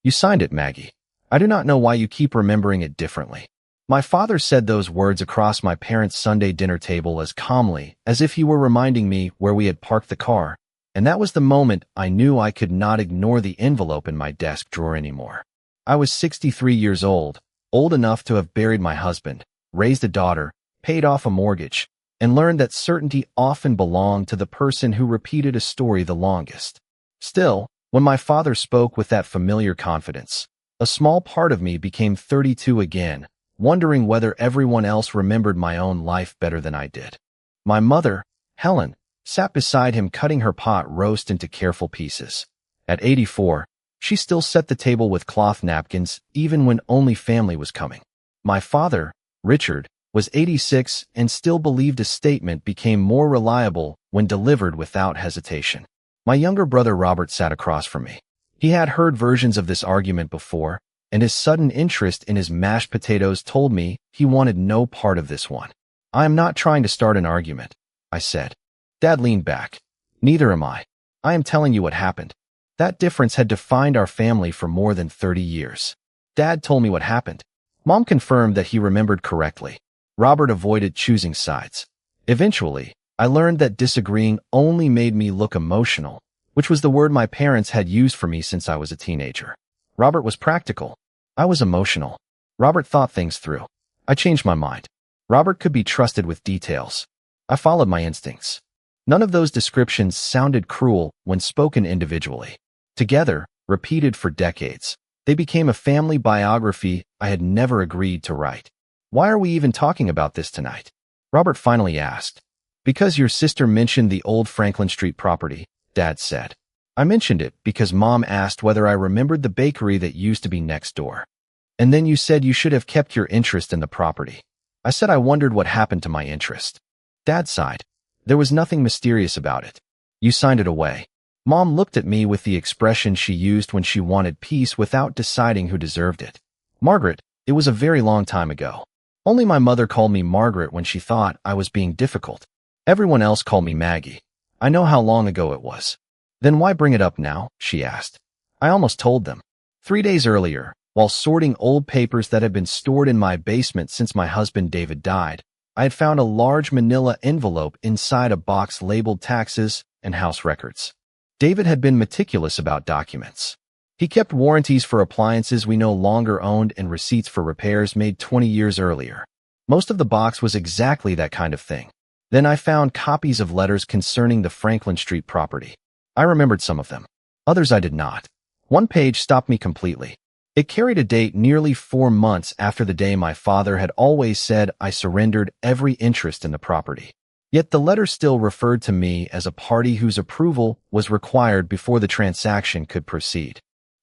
You signed it, Maggie. I do not know why you keep remembering it differently. My father said those words across my parents' Sunday dinner table as calmly as if he were reminding me where we had parked the car, and that was the moment I knew I could not ignore the envelope in my desk drawer anymore. I was 63 years old enough to have buried my husband, raised a daughter, paid off a mortgage, and learned that certainty often belonged to the person who repeated a story the longest. Still, when my father spoke with that familiar confidence, a small part of me became 32 again, wondering whether everyone else remembered my own life better than I did. My mother, Helen, sat beside him cutting her pot roast into careful pieces. At 84, she still set the table with cloth napkins even when only family was coming. My father, Richard, was 86 and still believed a statement became more reliable when delivered without hesitation. My younger brother Robert sat across from me. He had heard versions of this argument before, and his sudden interest in his mashed potatoes told me he wanted no part of this one. I am not trying to start an argument, I said. Dad leaned back. Neither am I. I am telling you what happened. That difference had defined our family for more than 30 years. Dad told me what happened. Mom confirmed that he remembered correctly. Robert avoided choosing sides. Eventually, I learned that disagreeing only made me look emotional, which was the word my parents had used for me since I was a teenager. Robert was practical. I was emotional. Robert thought things through. I changed my mind. Robert could be trusted with details. I followed my instincts. None of those descriptions sounded cruel when spoken individually. Together, repeated for decades, they became a family biography I had never agreed to write. Why are we even talking about this tonight? Robert finally asked. Because your sister mentioned the old Franklin Street property, Dad said. I mentioned it because Mom asked whether I remembered the bakery that used to be next door. And then you said you should have kept your interest in the property. I said I wondered what happened to my interest. Dad sighed. There was nothing mysterious about it. You signed it away. Mom looked at me with the expression she used when she wanted peace without deciding who deserved it. Margaret, it was a very long time ago. Only my mother called me Margaret when she thought I was being difficult. Everyone else called me Maggie. I know how long ago it was. Then why bring it up now? She asked. I almost told them. 3 days earlier, while sorting old papers that had been stored in my basement since my husband David died, I had found a large manila envelope inside a box labeled taxes and house records. David had been meticulous about documents. He kept warranties for appliances we no longer owned and receipts for repairs made 20 years earlier. Most of the box was exactly that kind of thing. Then I found copies of letters concerning the Franklin Street property. I remembered some of them. Others I did not. One page stopped me completely. It carried a date nearly 4 months after the day my father had always said I surrendered every interest in the property. Yet the letter still referred to me as a party whose approval was required before the transaction could proceed.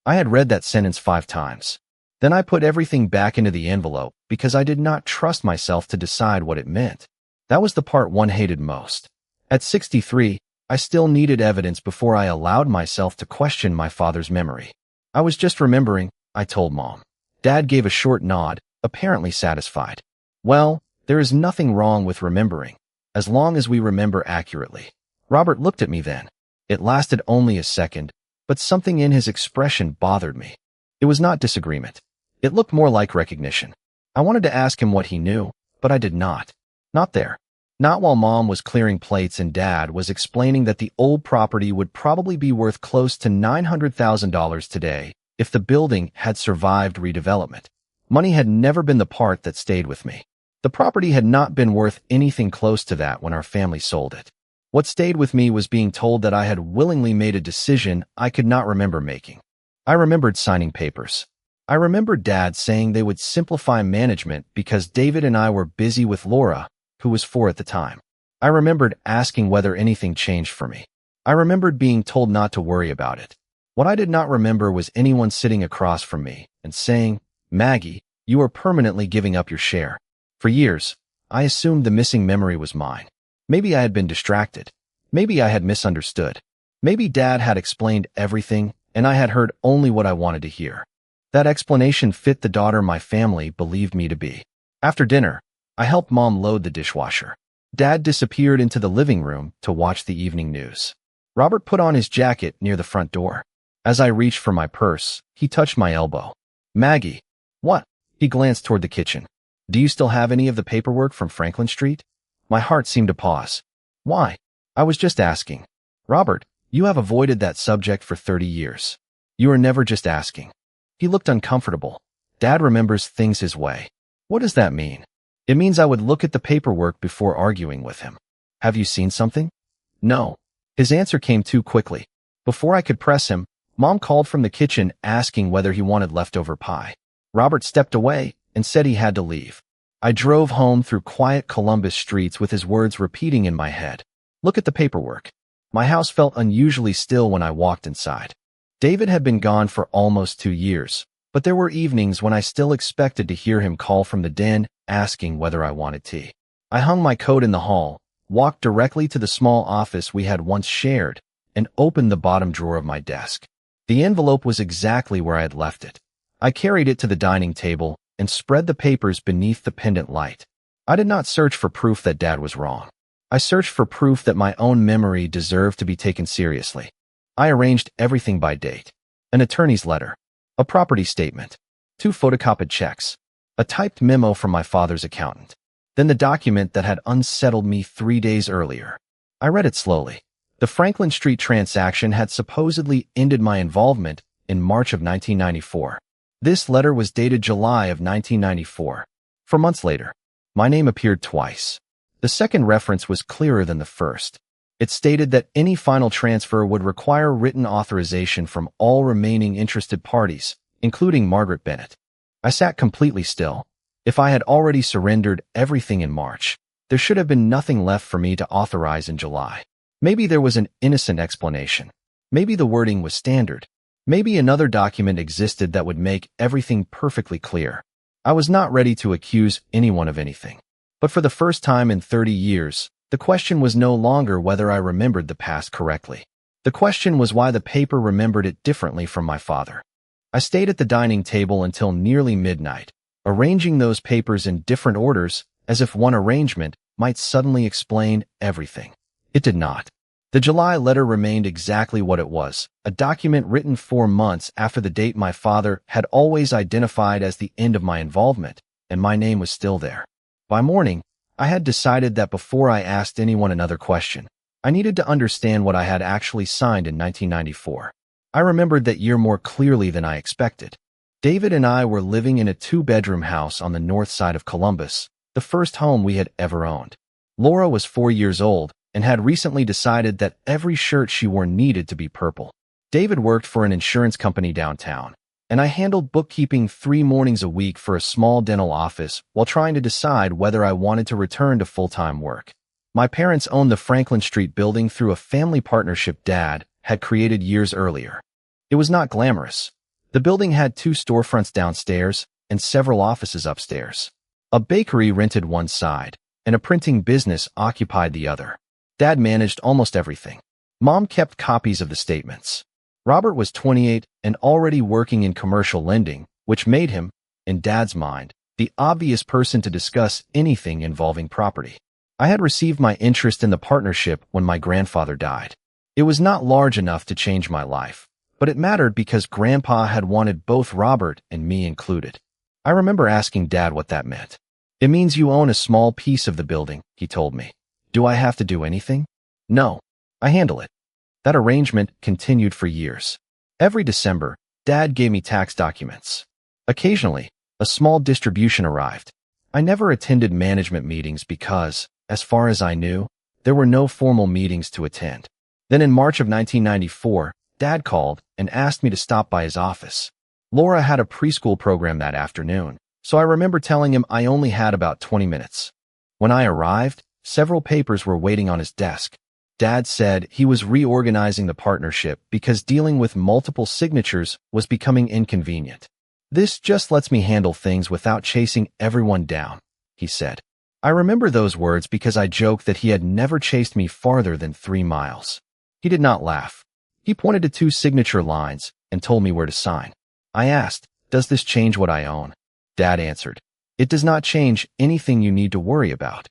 I had read that sentence 5 times. Then I put everything back into the envelope because I did not trust myself to decide what it meant. That was the part one hated most. At 63, I still needed evidence before I allowed myself to question my father's memory. I was just remembering, I told Mom. Dad gave a short nod, apparently satisfied. Well, there is nothing wrong with remembering, as long as we remember accurately. Robert looked at me then. It lasted only a second, but something in his expression bothered me. It was not disagreement. It looked more like recognition. I wanted to ask him what he knew, but I did not. Not there. Not while Mom was clearing plates and Dad was explaining that the old property would probably be worth close to $900,000 today if the building had survived redevelopment. Money had never been the part that stayed with me. The property had not been worth anything close to that when our family sold it. What stayed with me was being told that I had willingly made a decision I could not remember making. I remembered signing papers. I remembered Dad saying they would simplify management because David and I were busy with Laura, who was 4 at the time. I remembered asking whether anything changed for me. I remembered being told not to worry about it. What I did not remember was anyone sitting across from me and saying, Maggie, you are permanently giving up your share. For years, I assumed the missing memory was mine. Maybe I had been distracted. Maybe I had misunderstood. Maybe Dad had explained everything and I had heard only what I wanted to hear. That explanation fit the daughter my family believed me to be. After dinner, I helped Mom load the dishwasher. Dad disappeared into the living room to watch the evening news. Robert put on his jacket near the front door. As I reached for my purse, he touched my elbow. Maggie. What? He glanced toward the kitchen. Do you still have any of the paperwork from Franklin Street? My heart seemed to pause. Why? I was just asking. Robert, you have avoided that subject for 30 years. You are never just asking. He looked uncomfortable. Dad remembers things his way. What does that mean? It means I would look at the paperwork before arguing with him. Have you seen something? No. His answer came too quickly. Before I could press him, Mom called from the kitchen asking whether he wanted leftover pie. Robert stepped away and said he had to leave. I drove home through quiet Columbus streets with his words repeating in my head. Look at the paperwork. My house felt unusually still when I walked inside. David had been gone for almost 2 years, but there were evenings when I still expected to hear him call from the den asking whether I wanted tea. I hung my coat in the hall, walked directly to the small office we had once shared, and opened the bottom drawer of my desk. The envelope was exactly where I had left it. I carried it to the dining table and spread the papers beneath the pendant light. I did not search for proof that Dad was wrong. I searched for proof that my own memory deserved to be taken seriously. I arranged everything by date. An attorney's letter, a property statement, 2 photocopied checks, a typed memo from my father's accountant, then the document that had unsettled me 3 days earlier. I read it slowly. The Franklin Street transaction had supposedly ended my involvement in March of 1994. This letter was dated July of 1994. 4 months later, my name appeared twice. The second reference was clearer than the first. It stated that any final transfer would require written authorization from all remaining interested parties, including Margaret Bennett. I sat completely still. If I had already surrendered everything in March, there should have been nothing left for me to authorize in July. Maybe there was an innocent explanation. Maybe the wording was standard. Maybe another document existed that would make everything perfectly clear. I was not ready to accuse anyone of anything. But for the first time in 30 years, the question was no longer whether I remembered the past correctly. The question was why the paper remembered it differently from my father. I stayed at the dining table until nearly midnight, arranging those papers in different orders as if one arrangement might suddenly explain everything. It did not. The July letter remained exactly what it was, a document written 4 months after the date my father had always identified as the end of my involvement, and my name was still there. By morning, I had decided that before I asked anyone another question, I needed to understand what I had actually signed in 1994. I remembered that year more clearly than I expected. David and I were living in a 2-bedroom house on the north side of Columbus, the first home we had ever owned. Laura was 4 years old and had recently decided that every shirt she wore needed to be purple. David worked for an insurance company downtown, and I handled bookkeeping 3 mornings a week for a small dental office while trying to decide whether I wanted to return to full-time work. My parents owned the Franklin Street building through a family partnership Dad had created years earlier. It was not glamorous. The building had 2 storefronts downstairs and several offices upstairs. A bakery rented one side, and a printing business occupied the other. Dad managed almost everything. Mom kept copies of the statements. Robert was 28 and already working in commercial lending, which made him, in Dad's mind, the obvious person to discuss anything involving property. I had received my interest in the partnership when my grandfather died. It was not large enough to change my life, but it mattered because Grandpa had wanted both Robert and me included. I remember asking Dad what that meant. It means you own a small piece of the building, he told me. Do I have to do anything? No, I handle it. That arrangement continued for years. Every December, Dad gave me tax documents. Occasionally, a small distribution arrived. I never attended management meetings because, as far as I knew, there were no formal meetings to attend. Then in March of 1994, Dad called and asked me to stop by his office. Laura had a preschool program that afternoon, so I remember telling him I only had about 20 minutes. When I arrived, several papers were waiting on his desk. Dad said he was reorganizing the partnership because dealing with multiple signatures was becoming inconvenient. This just lets me handle things without chasing everyone down, he said. I remember those words because I joked that he had never chased me farther than 3 miles. He did not laugh. He pointed to 2 signature lines and told me where to sign. I asked, "Does this change what I own?" Dad answered, "It does not change anything you need to worry about."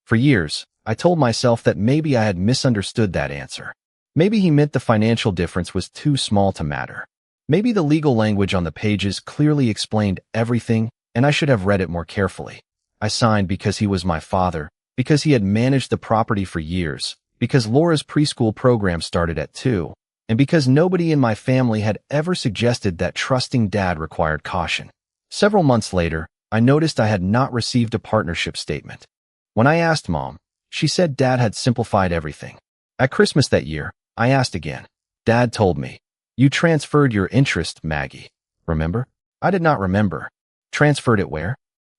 For years, I told myself that maybe I had misunderstood that answer. Maybe he meant the financial difference was too small to matter. Maybe the legal language on the pages clearly explained everything, and I should have read it more carefully. I signed because he was my father, because he had managed the property for years, because Laura's preschool program started at 2, and because nobody in my family had ever suggested that trusting Dad required caution. Several months later, I noticed I had not received a partnership statement. When I asked Mom, she said Dad had simplified everything. At Christmas that year, I asked again. Dad told me, "You transferred your interest, Maggie. Remember?" I did not remember. Transferred it where?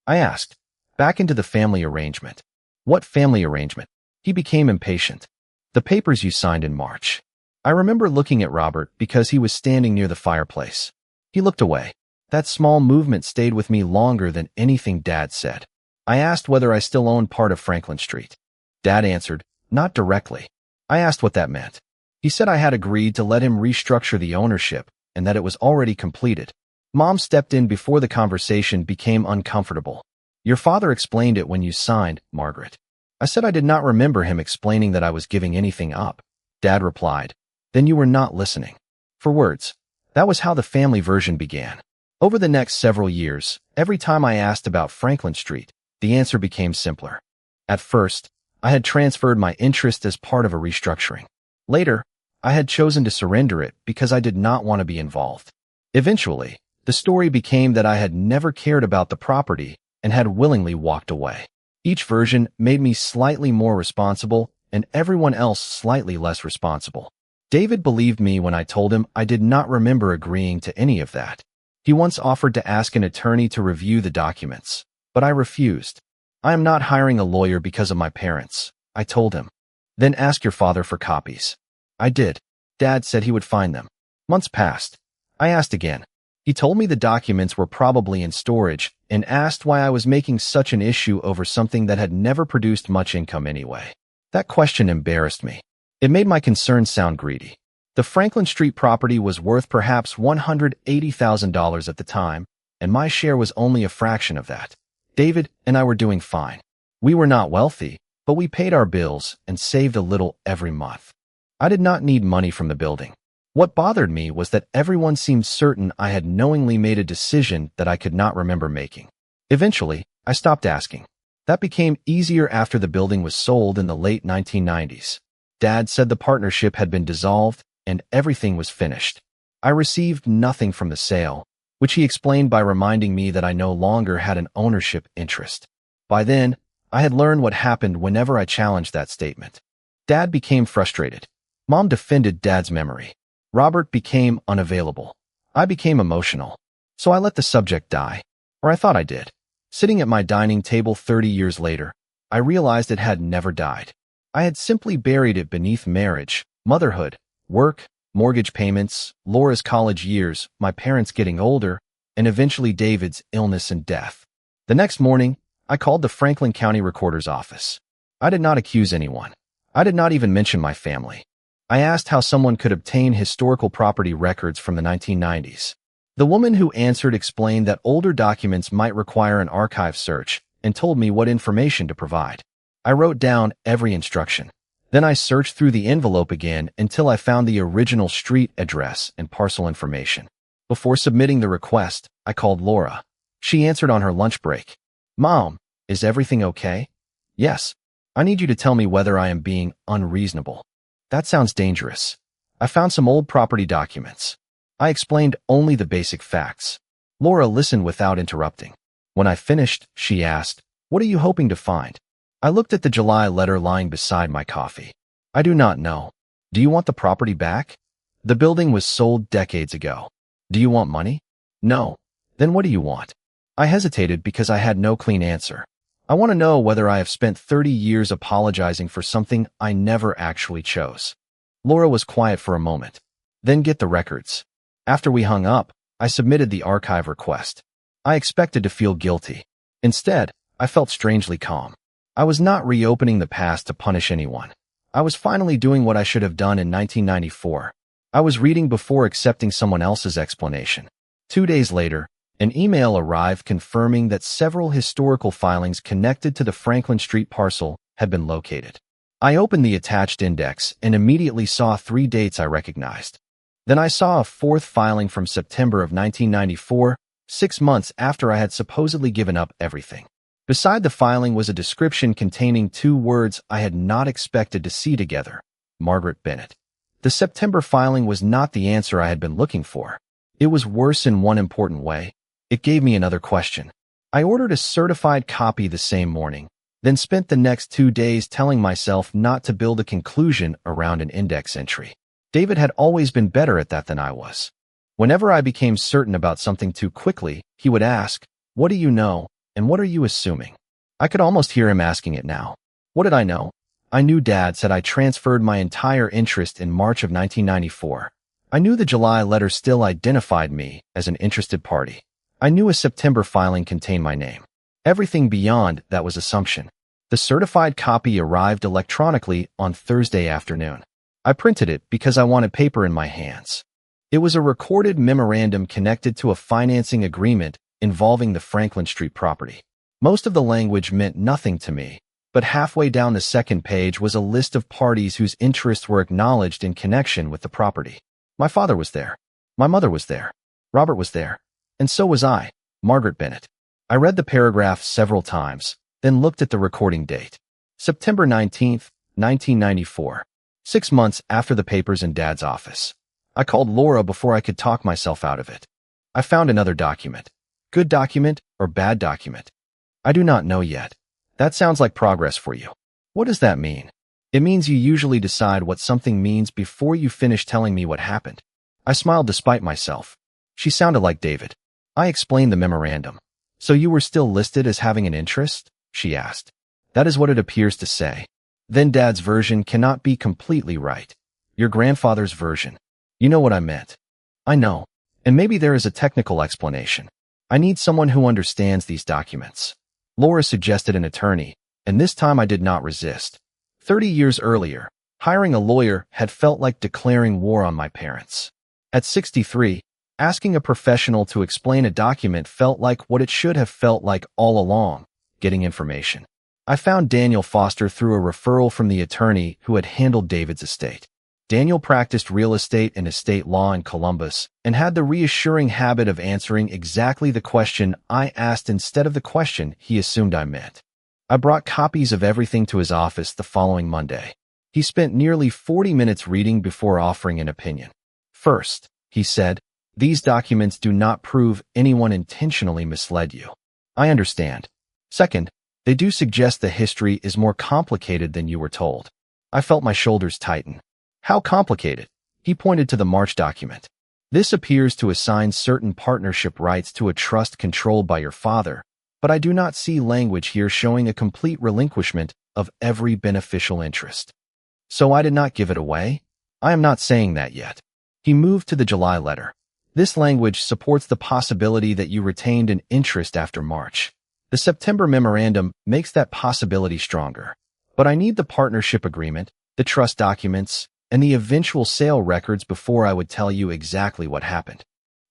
I asked. Back into the family arrangement. What family arrangement? He became impatient. The papers you signed in March. I remember looking at Robert because he was standing near the fireplace. He looked away. That small movement stayed with me longer than anything Dad said. I asked whether I still owned part of Franklin Street. Dad answered, "Not directly." I asked what that meant. He said I had agreed to let him restructure the ownership and that it was already completed. Mom stepped in before the conversation became uncomfortable. "Your father explained it when you signed, Margaret." I said I did not remember him explaining that I was giving anything up. Dad replied, "Then you were not listening." For words. That was how the family version began. Over the next several years, every time I asked about Franklin Street, the answer became simpler. At first, I had transferred my interest as part of a restructuring. Later, I had chosen to surrender it because I did not want to be involved. Eventually, the story became that I had never cared about the property and had willingly walked away. Each version made me slightly more responsible and everyone else slightly less responsible. David believed me when I told him I did not remember agreeing to any of that. He once offered to ask an attorney to review the documents, but I refused. "I am not hiring a lawyer because of my parents," I told him. "Then ask your father for copies." I did. Dad said he would find them. Months passed. I asked again. He told me the documents were probably in storage and asked why I was making such an issue over something that had never produced much income anyway. That question embarrassed me. It made my concerns sound greedy. The Franklin Street property was worth perhaps $180,000 at the time, and my share was only a fraction of that. David and I were doing fine. We were not wealthy, but we paid our bills and saved a little every month. I did not need money from the building. What bothered me was that everyone seemed certain I had knowingly made a decision that I could not remember making. Eventually, I stopped asking. That became easier after the building was sold in the late 1990s. Dad said the partnership had been dissolved and everything was finished. I received nothing from the sale, which he explained by reminding me that I no longer had an ownership interest. By then, I had learned what happened whenever I challenged that statement. Dad became frustrated. Mom defended Dad's memory. Robert became unavailable. I became emotional. So I let the subject die, or I thought I did. Sitting at my dining table 30 years later, I realized it had never died. I had simply buried it beneath marriage, motherhood, work, mortgage payments, Laura's college years, my parents getting older, and eventually David's illness and death. The next morning, I called the Franklin County Recorder's office. I did not accuse anyone. I did not even mention my family. I asked how someone could obtain historical property records from the 1990s. The woman who answered explained that older documents might require an archive search and told me what information to provide. I wrote down every instruction. Then I searched through the envelope again until I found the original street address and parcel information. Before submitting the request, I called Laura. She answered on her lunch break. "Mom, is everything okay?" "Yes. I need you to tell me whether I am being unreasonable." "That sounds dangerous." I found some old property documents. I explained only the basic facts. Laura listened without interrupting. When I finished, she asked, "What are you hoping to find?" I looked at the July letter lying beside my coffee. "I do not know. Do you want the property back? The building was sold decades ago. Do you want money?" "No." "Then what do you want?" I hesitated because I had no clean answer. "I want to know whether I have spent 30 years apologizing for something I never actually chose." Laura was quiet for a moment. "Then get the records." After we hung up, I submitted the archive request. I expected to feel guilty. Instead, I felt strangely calm. I was not reopening the past to punish anyone. I was finally doing what I should have done in 1994. I was reading before accepting someone else's explanation. 2 days later, an email arrived confirming that several historical filings connected to the Franklin Street parcel had been located. I opened the attached index and immediately saw 3 dates I recognized. Then I saw a fourth filing from September of 1994, 6 months after I had supposedly given up everything. Beside the filing was a description containing 2 words I had not expected to see together: Margaret Bennett. The September filing was not the answer I had been looking for. It was worse in one important way. It gave me another question. I ordered a certified copy the same morning, then spent the next 2 days telling myself not to build a conclusion around an index entry. David had always been better at that than I was. Whenever I became certain about something too quickly, he would ask, "What do you know, and what are you assuming?" I could almost hear him asking it now. What did I know? I knew Dad said I transferred my entire interest in March of 1994. I knew the July letter still identified me as an interested party. I knew a September filing contained my name. Everything beyond that was assumption. The certified copy arrived electronically on Thursday afternoon. I printed it because I wanted paper in my hands. It was a recorded memorandum connected to a financing agreement involving the Franklin Street property. Most of the language meant nothing to me, but halfway down the second page was a list of parties whose interests were acknowledged in connection with the property. My father was there. My mother was there. Robert was there. And so was I, Margaret Bennett. I read the paragraph several times, then looked at the recording date. September 19th, 1994. 6 months after the papers in Dad's office. I called Laura before I could talk myself out of it. I found another document. Good document or bad document? I do not know yet. That sounds like progress for you. What does that mean? It means you usually decide what something means before you finish telling me what happened. I smiled despite myself. She sounded like David. I explained the memorandum. So you were still listed as having an interest? She asked. That is what it appears to say. Then Dad's version cannot be completely right. Your grandfather's version. You know what I meant. I know. And maybe there is a technical explanation. I need someone who understands these documents. Laura suggested an attorney, and this time I did not resist. 30 years earlier, hiring a lawyer had felt like declaring war on my parents. At 63, asking a professional to explain a document felt like what it should have felt like all along, getting information. I found Daniel Foster through a referral from the attorney who had handled David's estate. Daniel practiced real estate and estate law in Columbus and had the reassuring habit of answering exactly the question I asked instead of the question he assumed I meant. I brought copies of everything to his office the following Monday. He spent nearly 40 minutes reading before offering an opinion. First, he said, "These documents do not prove anyone intentionally misled you. I understand. Second, they do suggest the history is more complicated than you were told." I felt my shoulders tighten. How complicated? He pointed to the March document. This appears to assign certain partnership rights to a trust controlled by your father, but I do not see language here showing a complete relinquishment of every beneficial interest. So I did not give it away? I am not saying that yet. He moved to the July letter. This language supports the possibility that you retained an interest after March. The September memorandum makes that possibility stronger. But I need the partnership agreement, the trust documents, and the eventual sale records before I would tell you exactly what happened.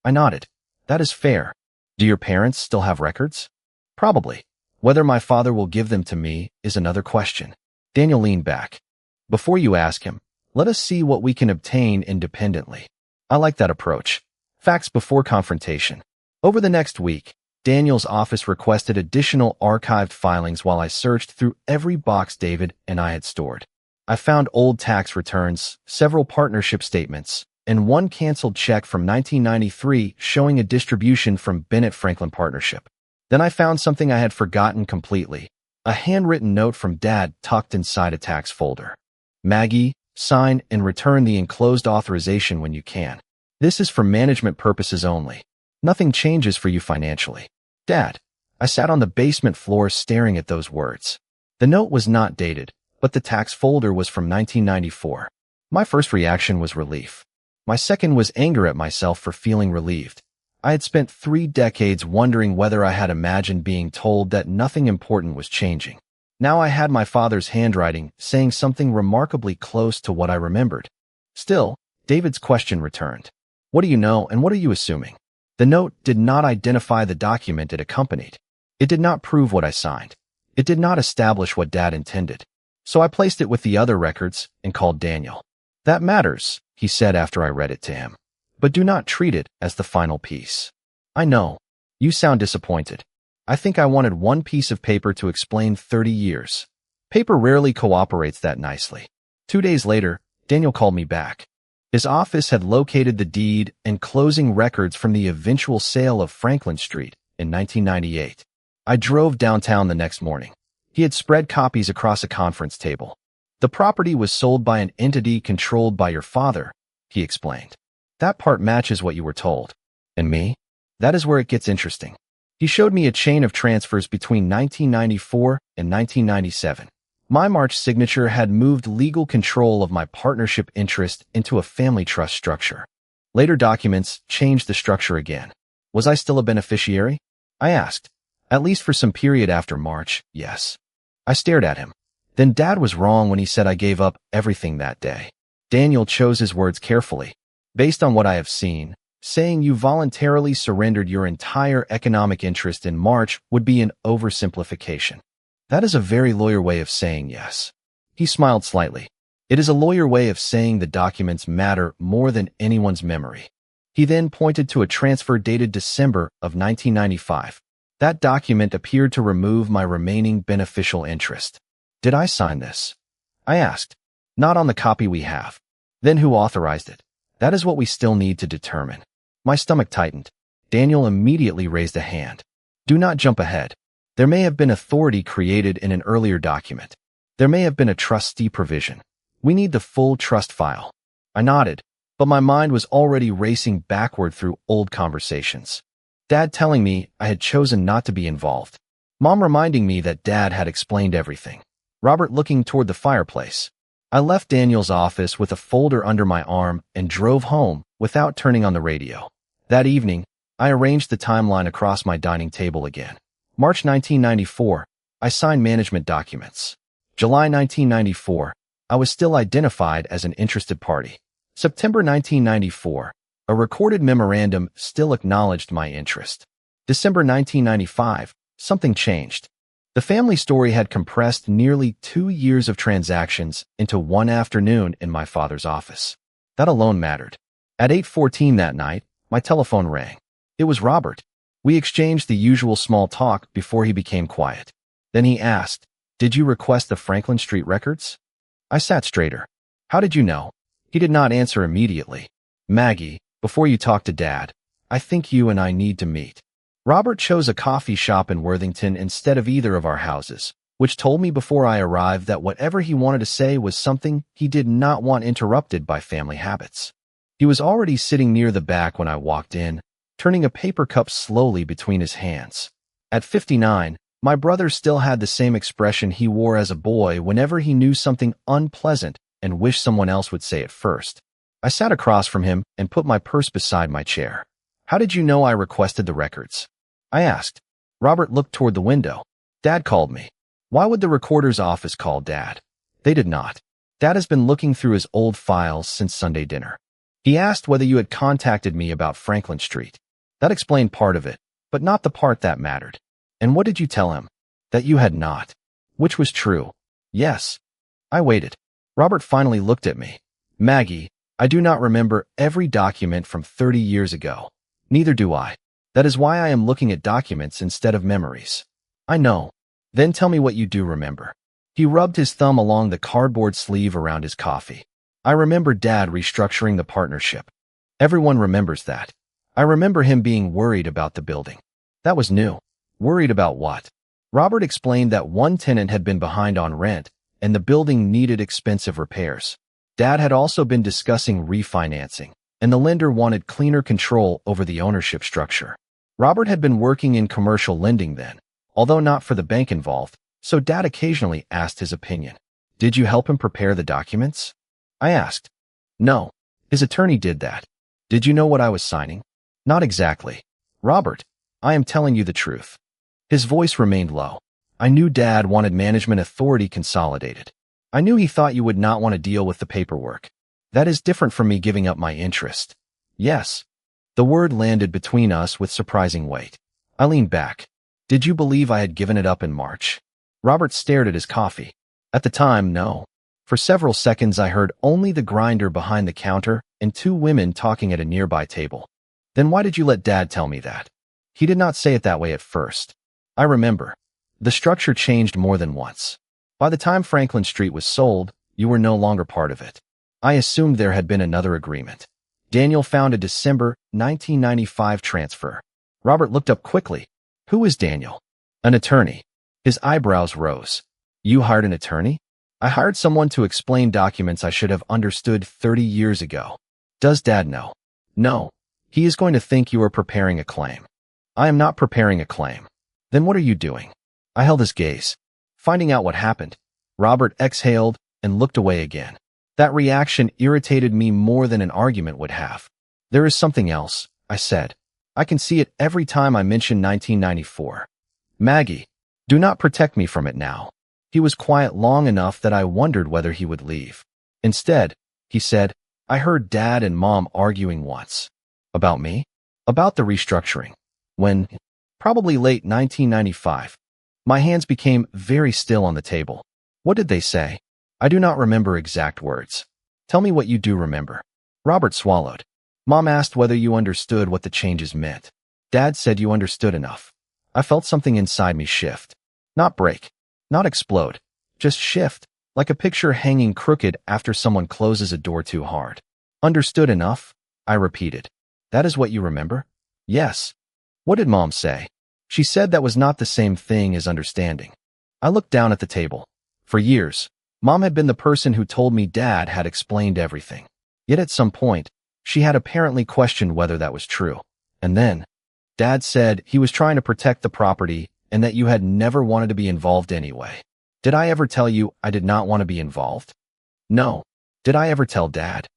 I nodded. That is fair. Do your parents still have records? Probably. Whether my father will give them to me is another question. Daniel leaned back. Before you ask him, let us see what we can obtain independently. I like that approach. Facts before confrontation. Over the next week, Daniel's office requested additional archived filings while I searched through every box David and I had stored. I found old tax returns, several partnership statements, and one canceled check from 1993 showing a distribution from Bennett Franklin Partnership. Then I found something I had forgotten completely, a handwritten note from Dad tucked inside a tax folder. "Maggie, sign and return the enclosed authorization when you can. This is for management purposes only. Nothing changes for you financially. Dad." I sat on the basement floor staring at those words. The note was not dated, but the tax folder was from 1994. My first reaction was relief. My second was anger at myself for feeling relieved. I had spent 3 decades wondering whether I had imagined being told that nothing important was changing. Now I had my father's handwriting saying something remarkably close to what I remembered. Still, David's question returned. What do you know and what are you assuming? The note did not identify the document it accompanied. It did not prove what I signed. It did not establish what Dad intended. So I placed it with the other records and called Daniel. That matters, he said after I read it to him. But do not treat it as the final piece. I know. You sound disappointed. I think I wanted one piece of paper to explain 30 years. Paper rarely cooperates that nicely. 2 days later, Daniel called me back. His office had located the deed and closing records from the eventual sale of Franklin Street in 1998. I drove downtown the next morning. He had spread copies across a conference table. The property was sold by an entity controlled by your father, he explained. That part matches what you were told. And me? That is where it gets interesting. He showed me a chain of transfers between 1994 and 1997. My March signature had moved legal control of my partnership interest into a family trust structure. Later documents changed the structure again. Was I still a beneficiary? I asked. At least for some period after March, yes. I stared at him. Then Dad was wrong when he said I gave up everything that day. Daniel chose his words carefully. Based on what I have seen, saying you voluntarily surrendered your entire economic interest in March would be an oversimplification. That is a very lawyer way of saying yes. He smiled slightly. It is a lawyer way of saying the documents matter more than anyone's memory. He then pointed to a transfer dated December of 1995. That document appeared to remove my remaining beneficial interest. Did I sign this? I asked. Not on the copy we have. Then who authorized it? That is what we still need to determine. My stomach tightened. Daniel immediately raised a hand. Do not jump ahead. There may have been authority created in an earlier document. There may have been a trustee provision. We need the full trust file. I nodded, but my mind was already racing backward through old conversations. Dad telling me I had chosen not to be involved. Mom reminding me that Dad had explained everything. Robert looking toward the fireplace. I left Daniel's office with a folder under my arm and drove home without turning on the radio. That evening, I arranged the timeline across my dining table again. March 1994, I signed management documents. July 1994, I was still identified as an interested party. September 1994, a recorded memorandum still acknowledged my interest. December 1995, something changed. The family story had compressed nearly 2 years of transactions into one afternoon in my father's office. That alone mattered. At 8:14 that night, my telephone rang. It was Robert. We exchanged the usual small talk before he became quiet. Then he asked, "Did you request the Franklin Street records?" I sat straighter. "How did you know?" He did not answer immediately. "Maggie, before you talk to Dad, I think you and I need to meet." Robert chose a coffee shop in Worthington instead of either of our houses, which told me before I arrived that whatever he wanted to say was something he did not want interrupted by family habits. He was already sitting near the back when I walked in, turning a paper cup slowly between his hands. At 59, my brother still had the same expression he wore as a boy whenever he knew something unpleasant and wished someone else would say it first. I sat across from him and put my purse beside my chair. "How did you know I requested the records?" I asked. Robert looked toward the window. "Dad called me." "Why would the recorder's office call Dad?" "They did not. Dad has been looking through his old files since Sunday dinner. He asked whether you had contacted me about Franklin Street. That explained part of it, but not the part that mattered." "And what did you tell him?" "That you had not." "Which was true." "Yes." I waited. Robert finally looked at me. "Maggie, I do not remember every document from 30 years ago. Neither do I. That is why I am looking at documents instead of memories." "I know." "Then tell me what you do remember." He rubbed his thumb along the cardboard sleeve around his coffee. "I remember Dad restructuring the partnership. Everyone remembers that. I remember him being worried about the building." "That was new." "Worried about what?" Robert explained that one tenant had been behind on rent, and the building needed expensive repairs. Dad had also been discussing refinancing, and the lender wanted cleaner control over the ownership structure. Robert had been working in commercial lending then, although not for the bank involved, so Dad occasionally asked his opinion. "Did you help him prepare the documents?" I asked. "No. His attorney did that." "Did you know what I was signing?" "Not exactly." "Robert, I am telling you the truth." His voice remained low. "I knew Dad wanted management authority consolidated. I knew he thought you would not want to deal with the paperwork. That is different from me giving up my interest." "Yes." The word landed between us with surprising weight. I leaned back. "Did you believe I had given it up in March?" Robert stared at his coffee. At the time, no. For several seconds, I heard only the grinder behind the counter and two women talking at a nearby table. Then why did you let Dad tell me that? He did not say it that way at first. I remember. The structure changed more than once. By the time Franklin Street was sold, you were no longer part of it. I assumed there had been another agreement. Daniel found a December 1995 transfer. Robert looked up quickly. Who is Daniel? An attorney. His eyebrows rose. You hired an attorney? I hired someone to explain documents I should have understood 30 years ago. Does Dad know? No. He is going to think you are preparing a claim. I am not preparing a claim. Then what are you doing? I held his gaze. Finding out what happened. Robert exhaled and looked away again. That reaction irritated me more than an argument would have. There is something else, I said. I can see it every time I mention 1994. Maggie, do not protect me from it now. He was quiet long enough that I wondered whether he would leave. Instead, he said, I heard Dad and Mom arguing once. About me? About the restructuring. When? Probably late 1995. My hands became very still on the table. What did they say? I do not remember exact words. Tell me what you do remember. Robert swallowed. Mom asked whether you understood what the changes meant. Dad said you understood enough. I felt something inside me shift. Not break. Not explode. Just shift, like a picture hanging crooked after someone closes a door too hard. Understood enough? I repeated. That is what you remember? Yes. What did Mom say? She said that was not the same thing as understanding. I looked down at the table. For years, Mom had been the person who told me Dad had explained everything. Yet at some point, she had apparently questioned whether that was true. And then, Dad said he was trying to protect the property and that you had never wanted to be involved anyway. Did I ever tell you I did not want to be involved? No. Did I ever tell Dad?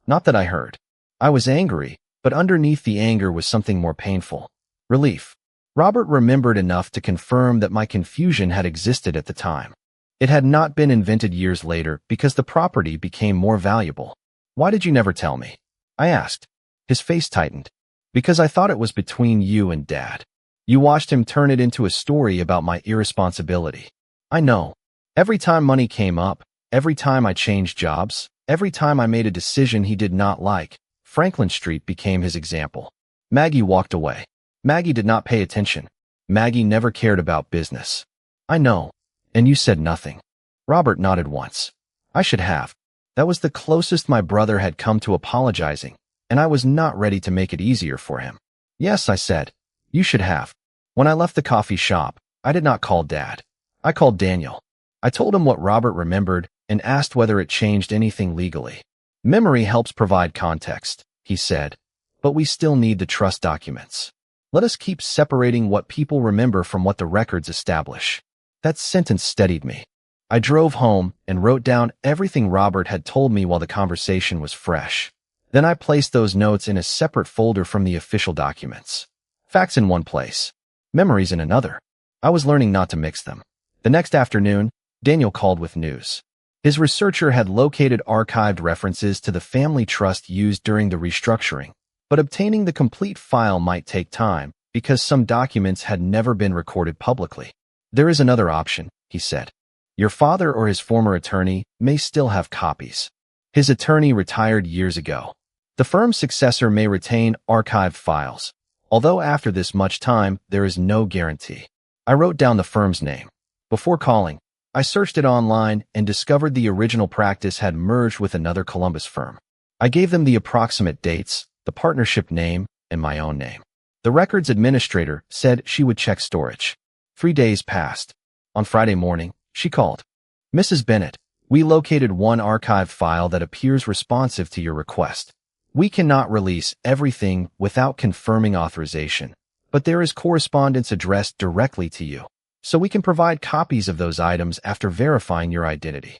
Not that I heard. I was angry, but underneath the anger was something more painful. Relief. Robert remembered enough to confirm that my confusion had existed at the time. It had not been invented years later because the property became more valuable. Why did you never tell me? I asked. His face tightened. Because I thought it was between you and Dad. You watched him turn it into a story about my irresponsibility. I know. Every time money came up, every time I changed jobs, every time I made a decision he did not like, Franklin Street became his example. Maggie walked away. Maggie did not pay attention. Maggie never cared about business. I know. And you said nothing. Robert nodded once. I should have. That was the closest my brother had come to apologizing, and I was not ready to make it easier for him. Yes, I said. You should have. When I left the coffee shop, I did not call Dad. I called Daniel. I told him what Robert remembered and asked whether it changed anything legally. Memory helps provide context, he said, but we still need the trust documents. Let us keep separating what people remember from what the records establish. That sentence steadied me. I drove home and wrote down everything Robert had told me while the conversation was fresh. Then I placed those notes in a separate folder from the official documents. Facts in one place, memories in another. I was learning not to mix them. The next afternoon, Daniel called with news. His researcher had located archived references to the family trust used during the restructuring, but obtaining the complete file might take time because some documents had never been recorded publicly. There is another option, he said. Your father or his former attorney may still have copies. His attorney retired years ago. The firm's successor may retain archived files, although after this much time, there is no guarantee. I wrote down the firm's name. Before calling, I searched it online and discovered the original practice had merged with another Columbus firm. I gave them the approximate dates, the partnership name, and my own name. The records administrator said she would check storage. 3 days passed. On Friday morning, she called. Mrs. Bennett, we located one archived file that appears responsive to your request. We cannot release everything without confirming authorization, but there is correspondence addressed directly to you, so we can provide copies of those items after verifying your identity.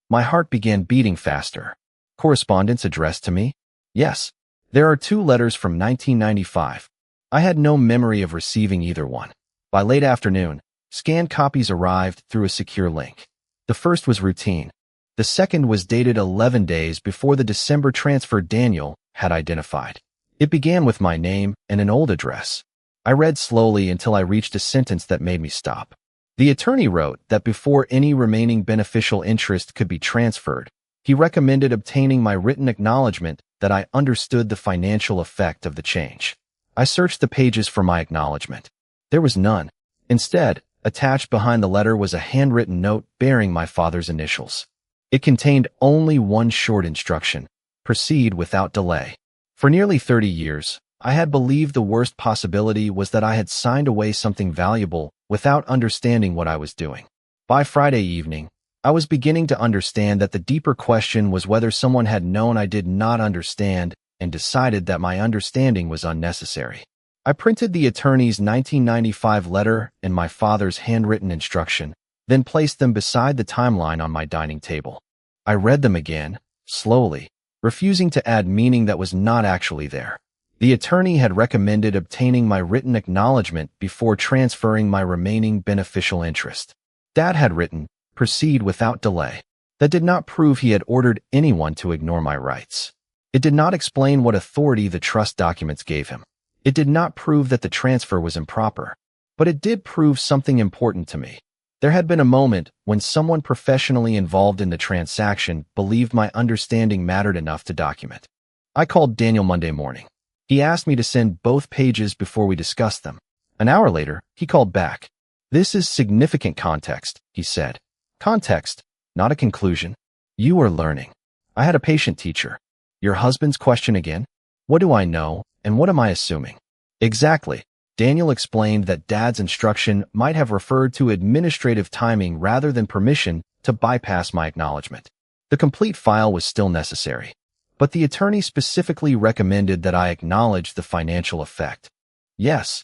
My heart began beating faster. Correspondence addressed to me? Yes. There are 2 letters from 1995. I had no memory of receiving either one. By late afternoon, scanned copies arrived through a secure link. The first was routine. The second was dated 11 days before the December transfer Daniel had identified. It began with my name and an old address. I read slowly until I reached a sentence that made me stop. The attorney wrote that before any remaining beneficial interest could be transferred, he recommended obtaining my written acknowledgement that I understood the financial effect of the change. I searched the pages for my acknowledgement. There was none. Instead, attached behind the letter was a handwritten note bearing my father's initials. It contained only one short instruction: proceed without delay. For nearly 30 years, I had believed the worst possibility was that I had signed away something valuable without understanding what I was doing. By Friday evening, I was beginning to understand that the deeper question was whether someone had known I did not understand and decided that my understanding was unnecessary. I printed the attorney's 1995 letter and my father's handwritten instruction, then placed them beside the timeline on my dining table. I read them again, slowly, refusing to add meaning that was not actually there. The attorney had recommended obtaining my written acknowledgement before transferring my remaining beneficial interest. Dad had written, proceed without delay. That did not prove he had ordered anyone to ignore my rights. It did not explain what authority the trust documents gave him. It did not prove that the transfer was improper. But it did prove something important to me. There had been a moment when someone professionally involved in the transaction believed my understanding mattered enough to document. I called Daniel Monday morning. He asked me to send both pages before we discussed them. An hour later, he called back. This is significant context, he said. Context, not a conclusion. You are learning. I had a patient teacher. Your husband's question again? What do I know, and what am I assuming? Exactly. Daniel explained that Dad's instruction might have referred to administrative timing rather than permission to bypass my acknowledgement. The complete file was still necessary, but the attorney specifically recommended that I acknowledge the financial effect. Yes,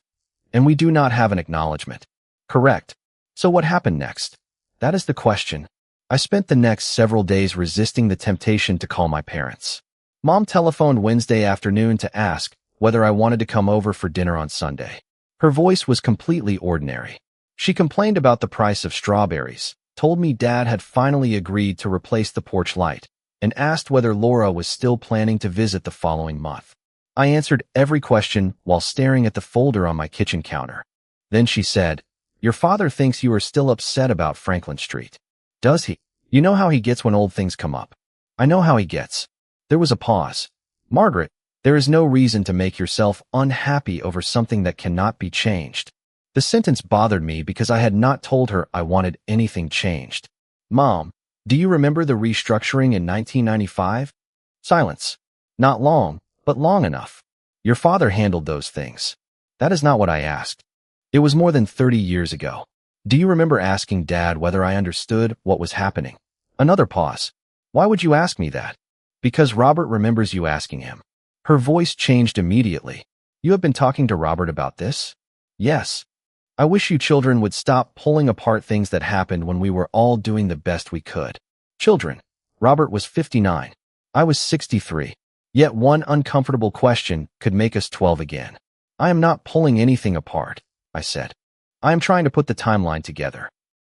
and we do not have an acknowledgement. Correct. So what happened next? That is the question. I spent the next several days resisting the temptation to call my parents. Mom telephoned Wednesday afternoon to ask whether I wanted to come over for dinner on Sunday. Her voice was completely ordinary. She complained about the price of strawberries, told me Dad had finally agreed to replace the porch light, and asked whether Laura was still planning to visit the following month. I answered every question while staring at the folder on my kitchen counter. Then she said, "Your father thinks you are still upset about Franklin Street. Does he? You know how he gets when old things come up." "I know how he gets." There was a pause. "Margaret, there is no reason to make yourself unhappy over something that cannot be changed." The sentence bothered me because I had not told her I wanted anything changed. "Mom, do you remember the restructuring in 1995? Silence. "Not long, but long enough. Your father handled those things." "That is not what I asked. It was more than 30 years ago. Do you remember asking Dad whether I understood what was happening?" Another pause. "Why would you ask me that?" "Because Robert remembers you asking him." Her voice changed immediately. "You have been talking to Robert about this?" "Yes. I wish you children would stop pulling apart things that happened when we were all doing the best we could." Children. Robert was 59. I was 63. Yet one uncomfortable question could make us 12 again. "I am not pulling anything apart," I said. "I am trying to put the timeline together."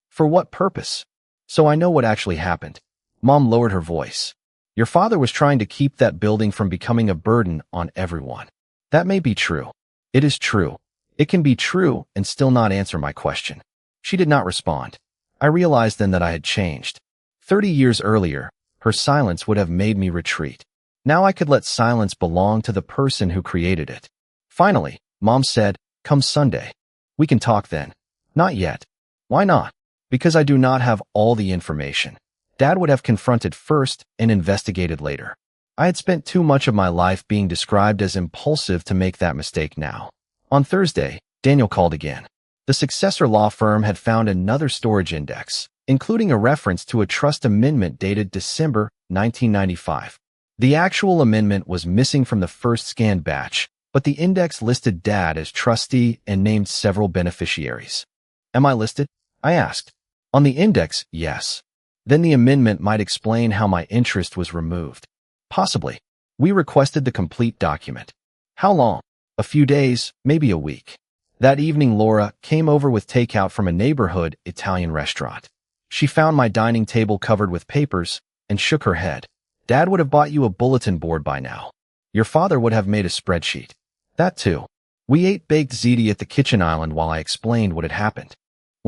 "For what purpose?" "So I know what actually happened." Mom lowered her voice. "Your father was trying to keep that building from becoming a burden on everyone." "That may be true." "It is true. It can be true and still not answer my question." She did not respond. I realized then that I had changed. 30 years earlier, her silence would have made me retreat. Now I could let silence belong to the person who created it. Finally, Mom said, "Come Sunday. We can talk then." "Not yet." "Why not?" "Because I do not have all the information." Dad would have confronted first and investigated later. I had spent too much of my life being described as impulsive to make that mistake now. On Thursday, Daniel called again. The successor law firm had found another storage index, including a reference to a trust amendment dated December 1995. The actual amendment was missing from the first scanned batch, but the index listed Dad as trustee and named several beneficiaries. "Am I listed?" I asked. "On the index, yes." Then the amendment might explain how my interest was removed. Possibly. We requested the complete document. How long? A few days, maybe a week. That evening, Laura came over with takeout from a neighborhood Italian restaurant. She found my dining table covered with papers and shook her head. "Dad would have bought you a bulletin board by now. Your father would have made a spreadsheet." "That too." We ate baked ziti at the kitchen island while I explained what had happened.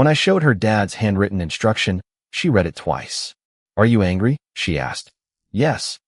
When I showed her Dad's handwritten instruction, she read it twice. Are you angry? She asked. Yes.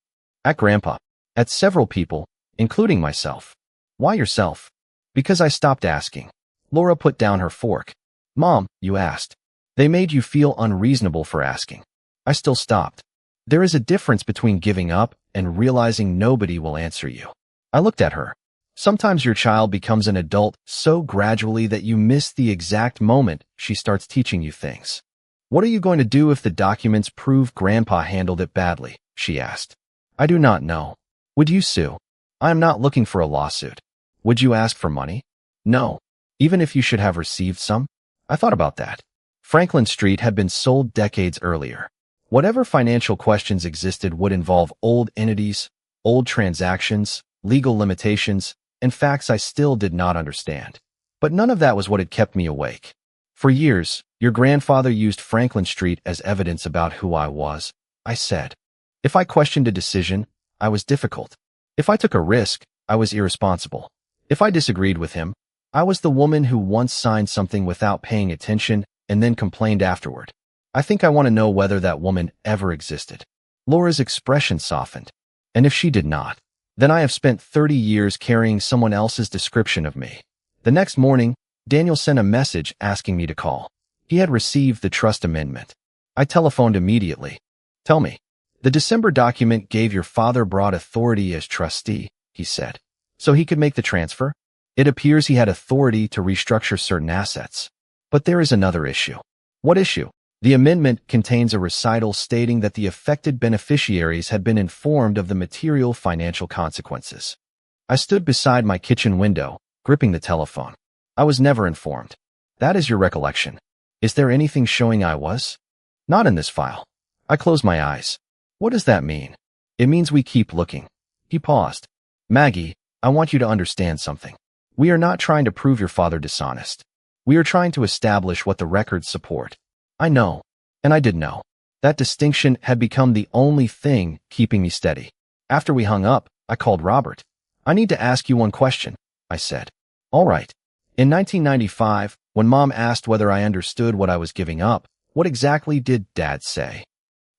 At Grandpa. At several people, including myself. Why yourself? Because I stopped asking. Laura put down her fork. Mom, you asked. They made you feel unreasonable for asking. I still stopped. There is a difference between giving up and realizing nobody will answer you. I looked at her. Sometimes your child becomes an adult so gradually that you miss the exact moment she starts teaching you things. What are you going to do if the documents prove Grandpa handled it badly? She asked. I do not know. Would you sue? I am not looking for a lawsuit. Would you ask for money? No. Even if you should have received some? I thought about that. Franklin Street had been sold decades earlier. Whatever financial questions existed would involve old entities, old transactions, legal limitations, and facts I still did not understand. But none of that was what had kept me awake. For years, your grandfather used Franklin Street as evidence about who I was, I said. If I questioned a decision, I was difficult. If I took a risk, I was irresponsible. If I disagreed with him, I was the woman who once signed something without paying attention and then complained afterward. I think I want to know whether that woman ever existed. Laura's expression softened. And if she did not, then I have spent 30 years carrying someone else's description of me. The next morning, Daniel sent a message asking me to call. He had received the trust amendment. I telephoned immediately. Tell me, the December document gave your father broad authority as trustee, he said, so he could make the transfer? It appears he had authority to restructure certain assets. But there is another issue. What issue? The amendment contains a recital stating that the affected beneficiaries had been informed of the material financial consequences. I stood beside my kitchen window, gripping the telephone. I was never informed. That is your recollection. Is there anything showing I was? Not in this file. I closed my eyes. What does that mean? It means we keep looking. He paused. Maggie, I want you to understand something. We are not trying to prove your father dishonest. We are trying to establish what the records support. I know, and I did know. That distinction had become the only thing keeping me steady. After we hung up, I called Robert. I need to ask you one question, I said. All right. In 1995, when Mom asked whether I understood what I was giving up, what exactly did Dad say?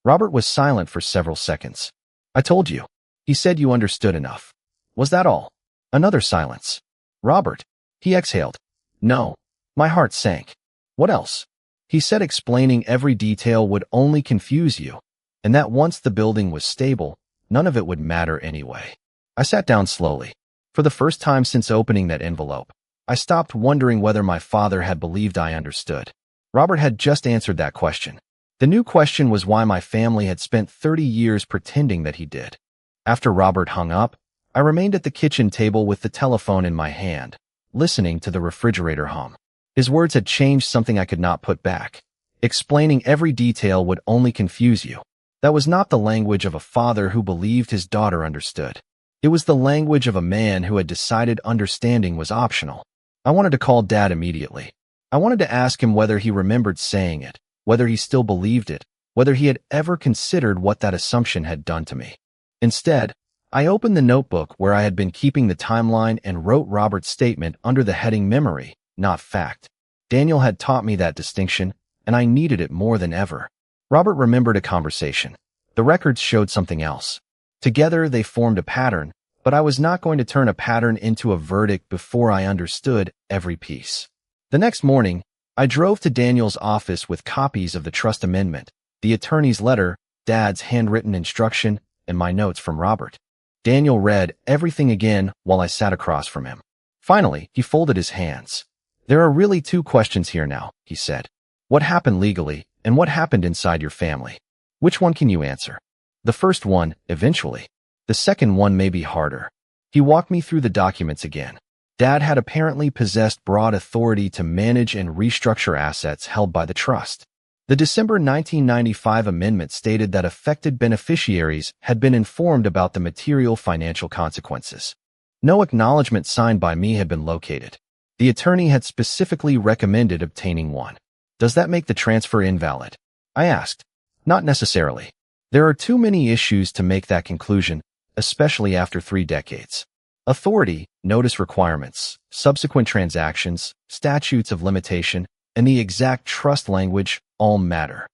Robert was silent for several seconds. I told you. He said you understood enough. Was that all? Another silence. Robert. He exhaled. No. My heart sank. What else? He said explaining every detail would only confuse you, and that once the building was stable, none of it would matter anyway. I sat down slowly. For the first time since opening that envelope, I stopped wondering whether my father had believed I understood. Robert had just answered that question. The new question was why my family had spent 30 years pretending that he did. After Robert hung up, I remained at the kitchen table with the telephone in my hand, listening to the refrigerator hum. His words had changed something I could not put back. Explaining every detail would only confuse you. That was not the language of a father who believed his daughter understood. It was the language of a man who had decided understanding was optional. I wanted to call Dad immediately. I wanted to ask him whether he remembered saying it, whether he still believed it, whether he had ever considered what that assumption had done to me. Instead, I opened the notebook where I had been keeping the timeline and wrote Robert's statement under the heading Memory, not Fact. Daniel had taught me that distinction, and I needed it more than ever. Robert remembered a conversation. The records showed something else. Together they formed a pattern, but I was not going to turn a pattern into a verdict before I understood every piece. The next morning, I drove to Daniel's office with copies of the trust amendment, the attorney's letter, Dad's handwritten instruction, and my notes from Robert. Daniel read everything again while I sat across from him. Finally, he folded his hands. There are really two questions here now, he said. What happened legally, and what happened inside your family? Which one can you answer? The first one, eventually. The second one may be harder. He walked me through the documents again. Dad had apparently possessed broad authority to manage and restructure assets held by the trust. The December 1995 amendment stated that affected beneficiaries had been informed about the material financial consequences. No acknowledgement signed by me had been located. The attorney had specifically recommended obtaining one. Does that make the transfer invalid? I asked. Not necessarily. There are too many issues to make that conclusion, especially after 3 decades. Authority, notice requirements, subsequent transactions, statutes of limitation, and the exact trust language all matter.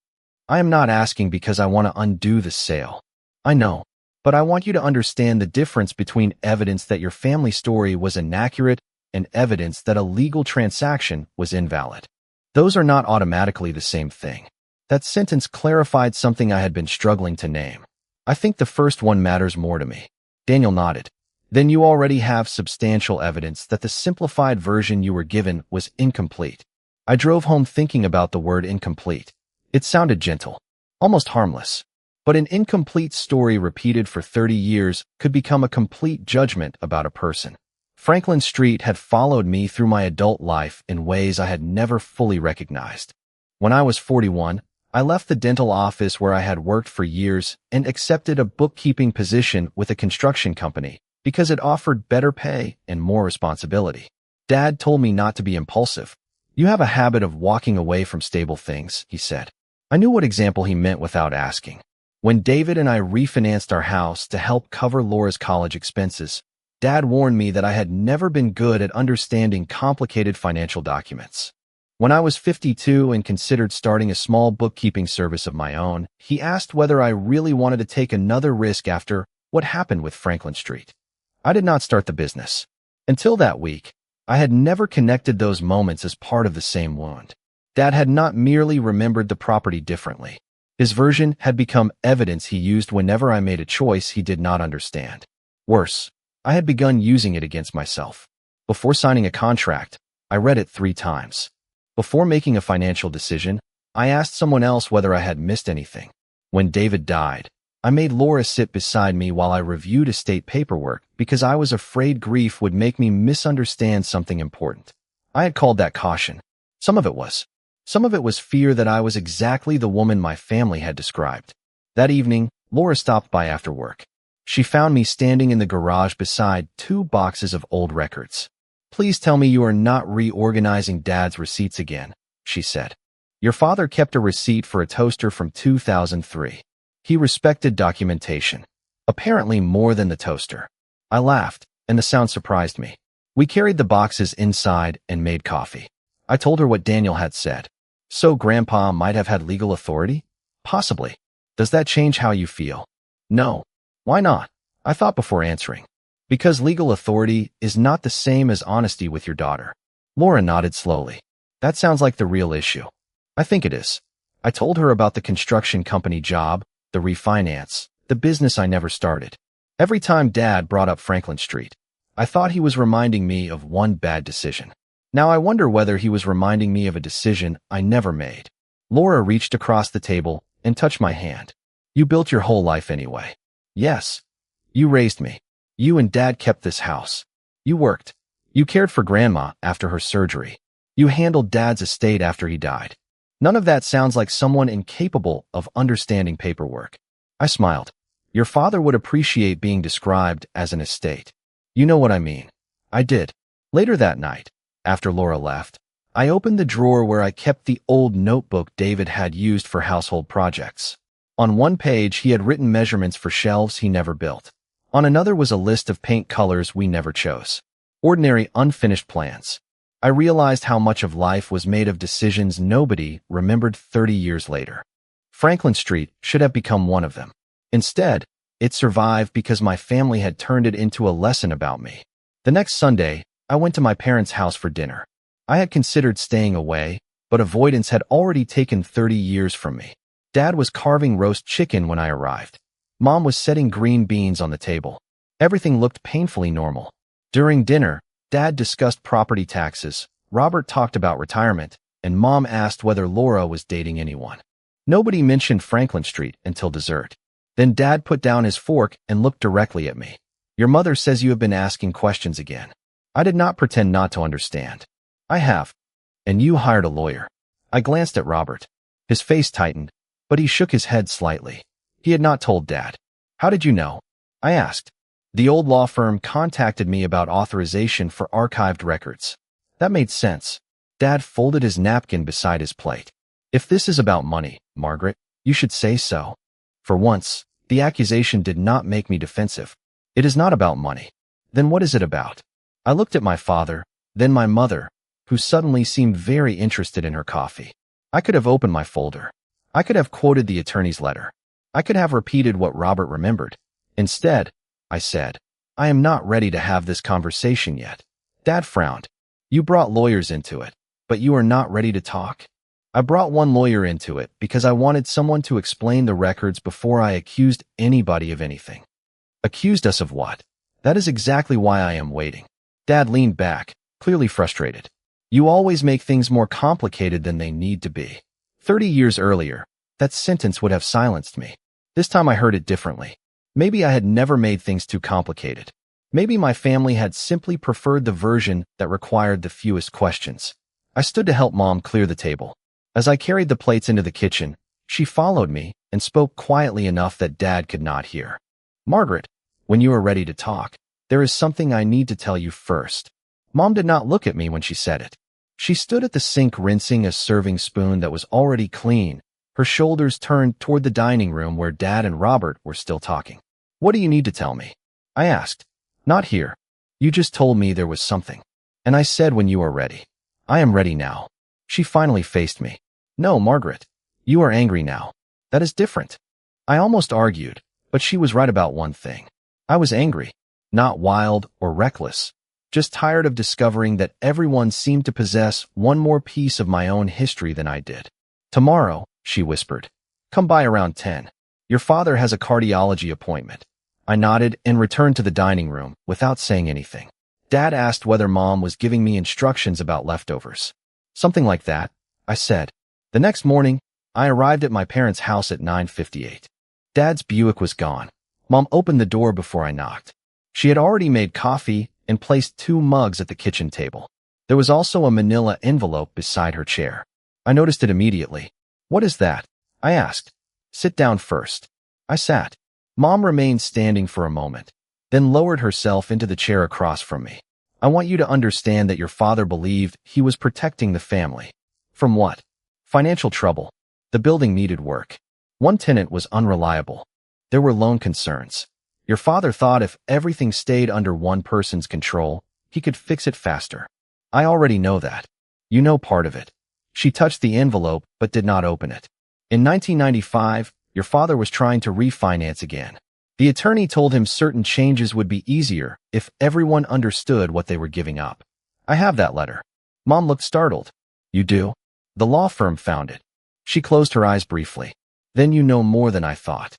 I am not asking because I want to undo the sale. I know, but I want you to understand the difference between evidence that your family story was inaccurate and evidence that a legal transaction was invalid. Those are not automatically the same thing. That sentence clarified something I had been struggling to name. I think the first one matters more to me. Daniel nodded. Then you already have substantial evidence that the simplified version you were given was incomplete. I drove home thinking about the word incomplete. It sounded gentle, almost harmless. But an incomplete story repeated for 30 years could become a complete judgment about a person. Franklin Street had followed me through my adult life in ways I had never fully recognized. When I was 41, I left the dental office where I had worked for years and accepted a bookkeeping position with a construction company because it offered better pay and more responsibility. Dad told me not to be impulsive. You have a habit of walking away from stable things, he said. I knew what example he meant without asking. When David and I refinanced our house to help cover Laura's college expenses, Dad warned me that I had never been good at understanding complicated financial documents. When I was 52 and considered starting a small bookkeeping service of my own, he asked whether I really wanted to take another risk after what happened with Franklin Street. I did not start the business. Until that week, I had never connected those moments as part of the same wound. Dad had not merely remembered the property differently. His version had become evidence he used whenever I made a choice he did not understand. Worse, I had begun using it against myself. Before signing a contract, I read it 3 times. Before making a financial decision, I asked someone else whether I had missed anything. When David died, I made Laura sit beside me while I reviewed estate paperwork because I was afraid grief would make me misunderstand something important. I had called that caution. Some of it was fear that I was exactly the woman my family had described. That evening, Laura stopped by after work. She found me standing in the garage beside 2 boxes of old records. Please tell me you are not reorganizing Dad's receipts again, she said. Your father kept a receipt for a toaster from 2003. He respected documentation, apparently more than the toaster. I laughed, and the sound surprised me. We carried the boxes inside and made coffee. I told her what Daniel had said. So Grandpa might have had legal authority? Possibly. Does that change how you feel? No. Why not? I thought before answering. Because legal authority is not the same as honesty with your daughter. Laura nodded slowly. That sounds like the real issue. I think it is. I told her about the construction company job, the refinance, the business I never started. Every time Dad brought up Franklin Street, I thought he was reminding me of one bad decision. Now I wonder whether he was reminding me of a decision I never made. Laura reached across the table and touched my hand. You built your whole life anyway. Yes. You raised me. You and Dad kept this house. You worked. You cared for Grandma after her surgery. You handled Dad's estate after he died. None of that sounds like someone incapable of understanding paperwork. I smiled. Your father would appreciate being described as an estate. You know what I mean. I did. Later that night, after Laura left, I opened the drawer where I kept the old notebook David had used for household projects. On one page, he had written measurements for shelves he never built. On another was a list of paint colors we never chose. Ordinary, unfinished plans. I realized how much of life was made of decisions nobody remembered 30 years later. Franklin Street should have become one of them. Instead, it survived because my family had turned it into a lesson about me. The next Sunday, I went to my parents' house for dinner. I had considered staying away, but avoidance had already taken 30 years from me. Dad was carving roast chicken when I arrived. Mom was setting green beans on the table. Everything looked painfully normal. During dinner, Dad discussed property taxes, Robert talked about retirement, and Mom asked whether Laura was dating anyone. Nobody mentioned Franklin Street until dessert. Then Dad put down his fork and looked directly at me. Your mother says you have been asking questions again. I did not pretend not to understand. I have. And you hired a lawyer. I glanced at Robert. His face tightened, but he shook his head slightly. He had not told Dad. How did you know? I asked. The old law firm contacted me about authorization for archived records. That made sense. Dad folded his napkin beside his plate. If this is about money, Margaret, you should say so. For once, the accusation did not make me defensive. It is not about money. Then what is it about? I looked at my father, then my mother. who suddenly seemed very interested in her coffee. I could have opened my folder. I could have quoted the attorney's letter. I could have repeated what Robert remembered. Instead, I said, "I am not ready to have this conversation yet." Dad frowned. "You brought lawyers into it, but you are not ready to talk?" "I brought one lawyer into it because I wanted someone to explain the records before I accused anybody of anything." "Accused us of what?" "That is exactly why I am waiting." Dad leaned back, clearly frustrated. "You always make things more complicated than they need to be." 30 years earlier, that sentence would have silenced me. This time I heard it differently. Maybe I had never made things too complicated. Maybe my family had simply preferred the version that required the fewest questions. I stood to help Mom clear the table. As I carried the plates into the kitchen, she followed me and spoke quietly enough that Dad could not hear. "Margaret, when you are ready to talk, there is something I need to tell you first." Mom did not look at me when she said it. She stood at the sink rinsing a serving spoon that was already clean, her shoulders turned toward the dining room where Dad and Robert were still talking. "What do you need to tell me?" I asked. "Not here. You just told me there was something. And I said when you are ready." "I am ready now." She finally faced me. "No, Margaret. You are angry now. That is different." I almost argued, but she was right about one thing. I was angry. Not wild or reckless. Just tired of discovering that everyone seemed to possess one more piece of my own history than I did. "Tomorrow," she whispered. "Come by around 10. Your father has a cardiology appointment." I nodded and returned to the dining room without saying anything. Dad asked whether Mom was giving me instructions about leftovers. "Something like that," I said. The next morning, I arrived at my parents' house at 9:58. Dad's Buick was gone. Mom opened the door before I knocked. She had already made coffee and placed 2 mugs at the kitchen table. There was also a manila envelope beside her chair. I noticed it immediately. "What is that?" I asked. "Sit down first." I sat. Mom remained standing for a moment, then lowered herself into the chair across from me. "I want you to understand that your father believed he was protecting the family." "From what?" "Financial trouble. The building needed work. One tenant was unreliable. There were loan concerns. Your father thought if everything stayed under one person's control, he could fix it faster." "I already know that." "You know part of it." She touched the envelope but did not open it. "In 1995, your father was trying to refinance again. The attorney told him certain changes would be easier if everyone understood what they were giving up." "I have that letter." Mom looked startled. "You do?" "The law firm found it." She closed her eyes briefly. "Then you know more than I thought."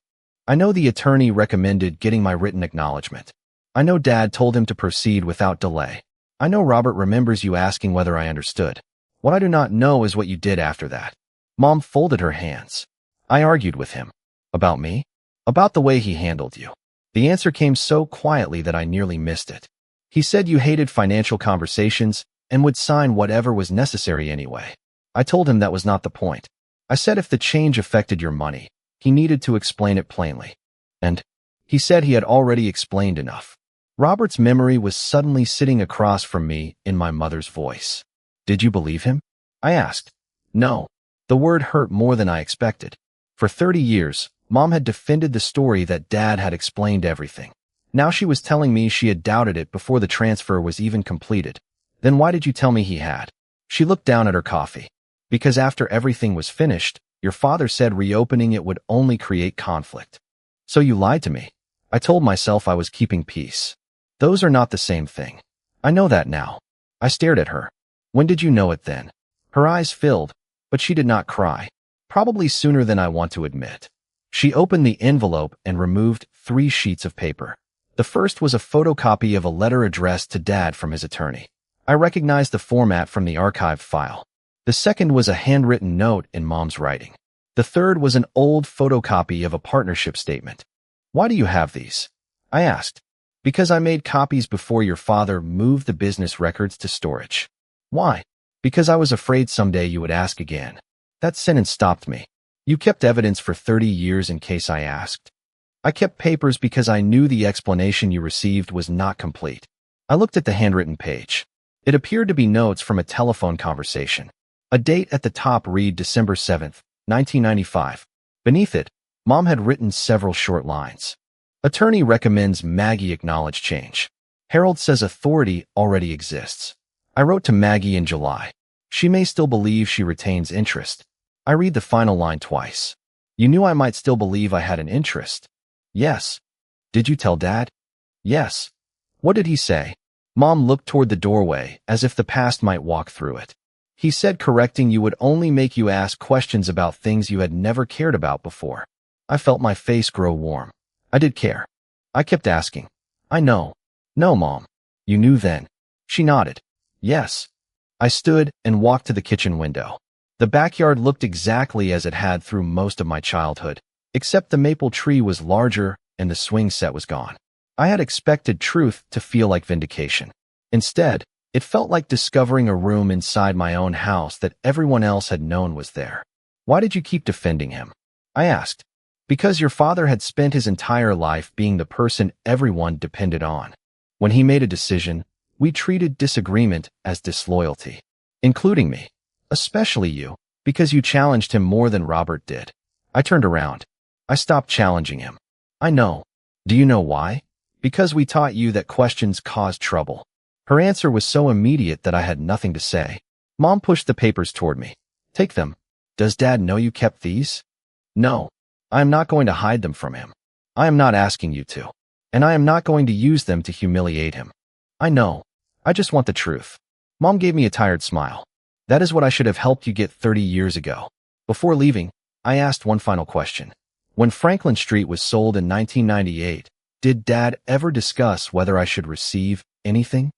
"I know the attorney recommended getting my written acknowledgement. I know Dad told him to proceed without delay. I know Robert remembers you asking whether I understood. What I do not know is what you did after that." Mom folded her hands. "I argued with him." "About me?" "About the way he handled you." The answer came so quietly that I nearly missed it. "He said you hated financial conversations and would sign whatever was necessary anyway." I told him that was not the point. I said if the change affected your money, he needed to explain it plainly. And he said he had already explained enough. Robert's memory was suddenly sitting across from me in my mother's voice. "Did you believe him?" I asked. "No." The word hurt more than I expected. For 30 years, Mom had defended the story that Dad had explained everything. Now she was telling me she had doubted it before the transfer was even completed. "Then why did you tell me he had?" She looked down at her coffee. "Because after everything was finished, your father said reopening it would only create conflict." "So you lied to me." I told myself I was keeping peace. "Those are not the same thing." "I know that now." I stared at her. "When did you know it then?" Her eyes filled, but she did not cry. "Probably sooner than I want to admit." She opened the envelope and removed 3 sheets of paper. The first was a photocopy of a letter addressed to Dad from his attorney. I recognized the format from the archived file. The second was a handwritten note in Mom's writing. The third was an old photocopy of a partnership statement. "Why do you have these?" I asked. "Because I made copies before your father moved the business records to storage." "Why?" "Because I was afraid someday you would ask again." That sentence stopped me. "You kept evidence for 30 years in case I asked." "I kept papers because I knew the explanation you received was not complete." I looked at the handwritten page. It appeared to be notes from a telephone conversation. A date at the top read December 7th, 1995. Beneath it, Mom had written several short lines. "Attorney recommends Maggie acknowledge change. Harold says authority already exists." I I wrote to Maggie in July. She may still believe she retains interest. I read the final line twice. You knew I might still believe I had an interest. Yes. Did you tell Dad? Yes. What did he say? Mom looked toward the doorway, as if the past might walk through it. He said correcting you would only make you ask questions about things you had never cared about before. I felt my face grow warm. I did care. I kept asking. I know. No, Mom. You knew then. She nodded. Yes. I stood and walked to the kitchen window. The backyard looked exactly as it had through most of my childhood, except the maple tree was larger and the swing set was gone. I had expected truth to feel like vindication. Instead, it felt like discovering a room inside my own house that everyone else had known was there. Why did you keep defending him? I asked. Because your father had spent his entire life being the person everyone depended on. When he made a decision, we treated disagreement as disloyalty, including me, especially you, because you challenged him more than Robert did. I turned around. I stopped challenging him. I know. Do you know why? Because we taught you that questions cause trouble. Her answer was so immediate that I had nothing to say. Mom pushed the papers toward me. Take them. Does Dad know you kept these? No. I am not going to hide them from him. I am not asking you to. And I am not going to use them to humiliate him. I know. I just want the truth. Mom gave me a tired smile. That is what I should have helped you get 30 years ago. Before leaving, I asked one final question. When Franklin Street was sold in 1998, did Dad ever discuss whether I should receive anything?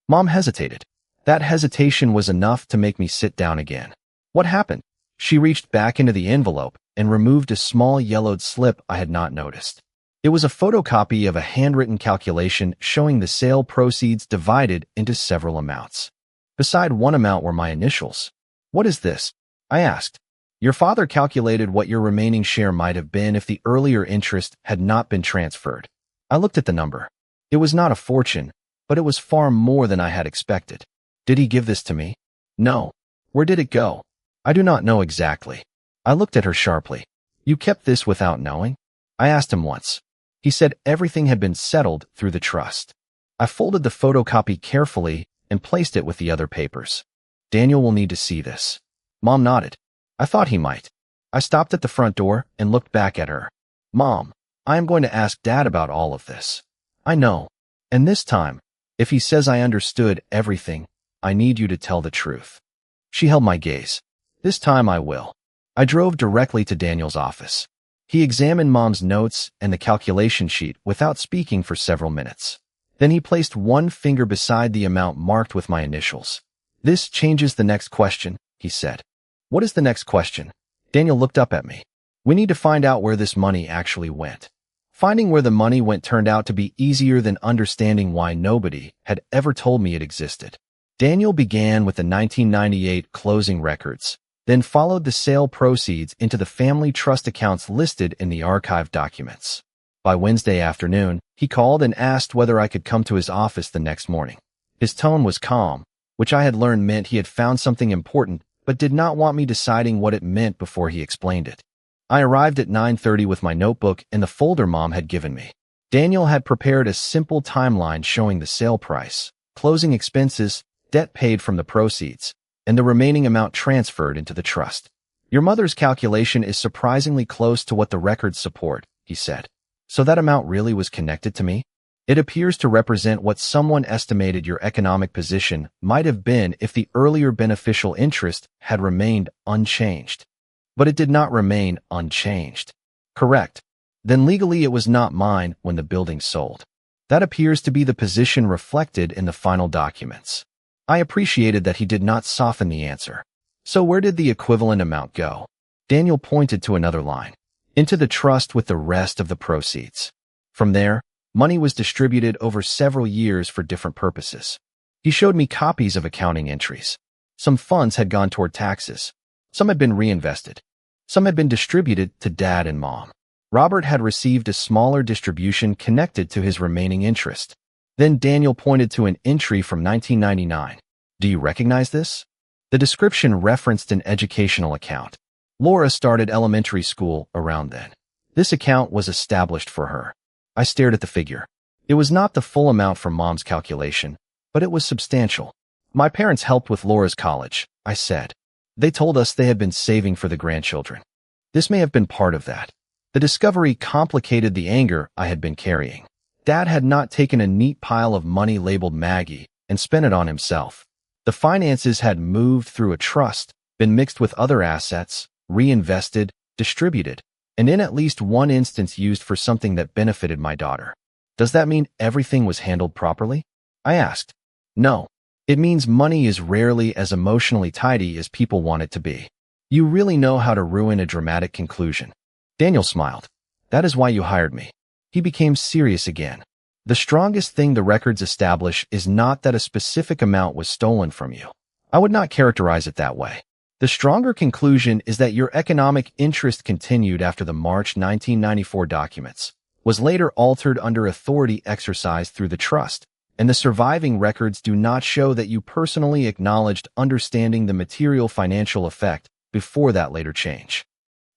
Mom hesitated. That hesitation was enough to make me sit down again. What happened? She reached back into the envelope and removed a small yellowed slip I had not noticed. It was a photocopy of a handwritten calculation showing the sale proceeds divided into several amounts. Beside one amount were my initials. What is this? I asked. Your father calculated what your remaining share might have been if the earlier interest had not been transferred. I looked at the number. It was not a fortune, but it was far more than I had expected. Did he give this to me? No. Where did it go? I do not know exactly. I looked at her sharply. You kept this without knowing? I asked him once. He said everything had been settled through the trust. I folded the photocopy carefully and placed it with the other papers. Daniel will need to see this. Mom nodded. I thought he might. I stopped at the front door and looked back at her. Mom, I am going to ask Dad about all of this. I know. And this time, if he says I understood everything, I need you to tell the truth. She held my gaze. This time I will. I drove directly to Daniel's office. He examined Mom's notes and the calculation sheet without speaking for several minutes. Then he placed one finger beside the amount marked with my initials. This changes the next question, he said. What is the next question? Daniel looked up at me. We need to find out where this money actually went. Finding where the money went turned out to be easier than understanding why nobody had ever told me it existed. Daniel began with the 1998 closing records, then followed the sale proceeds into the family trust accounts listed in the archive documents. By Wednesday afternoon, he called and asked whether I could come to his office the next morning. His tone was calm, which I had learned meant he had found something important, but did not want me deciding what it meant before he explained it. I arrived at 9:30 with my notebook and the folder Mom had given me. Daniel had prepared a simple timeline showing the sale price, closing expenses, debt paid from the proceeds, and the remaining amount transferred into the trust. Your mother's calculation is surprisingly close to what the records support, he said. So that amount really was connected to me? It appears to represent what someone estimated your economic position might have been if the earlier beneficial interest had remained unchanged. But it did not remain unchanged. Correct. Then legally it was not mine when the building sold. That appears to be the position reflected in the final documents. I appreciated that he did not soften the answer. So where did the equivalent amount go? Daniel pointed to another line. Into the trust with the rest of the proceeds. From there, money was distributed over several years for different purposes. He showed me copies of accounting entries. Some funds had gone toward taxes. Some had been reinvested. Some had been distributed to Dad and Mom. Robert had received a smaller distribution connected to his remaining interest. Then Daniel pointed to an entry from 1999. Do you recognize this? The description referenced an educational account. Laura started elementary school around then. This account was established for her. I stared at the figure. It was not the full amount from Mom's calculation, but it was substantial. My parents helped with Laura's college, I said. They told us they had been saving for the grandchildren. This may have been part of that. The discovery complicated the anger I had been carrying. Dad had not taken a neat pile of money labeled Maggie and spent it on himself. The finances had moved through a trust, been mixed with other assets, reinvested, distributed, and in at least one instance used for something that benefited my daughter. Does that mean everything was handled properly? I asked. No. It means money is rarely as emotionally tidy as people want it to be. You really know how to ruin a dramatic conclusion. Daniel smiled. That is why you hired me. He became serious again. The strongest thing the records establish is not that a specific amount was stolen from you. I would not characterize it that way. The stronger conclusion is that your economic interest continued after the March 1994 documents, was later altered under authority exercised through the trust, and the surviving records do not show that you personally acknowledged understanding the material financial effect before that later change.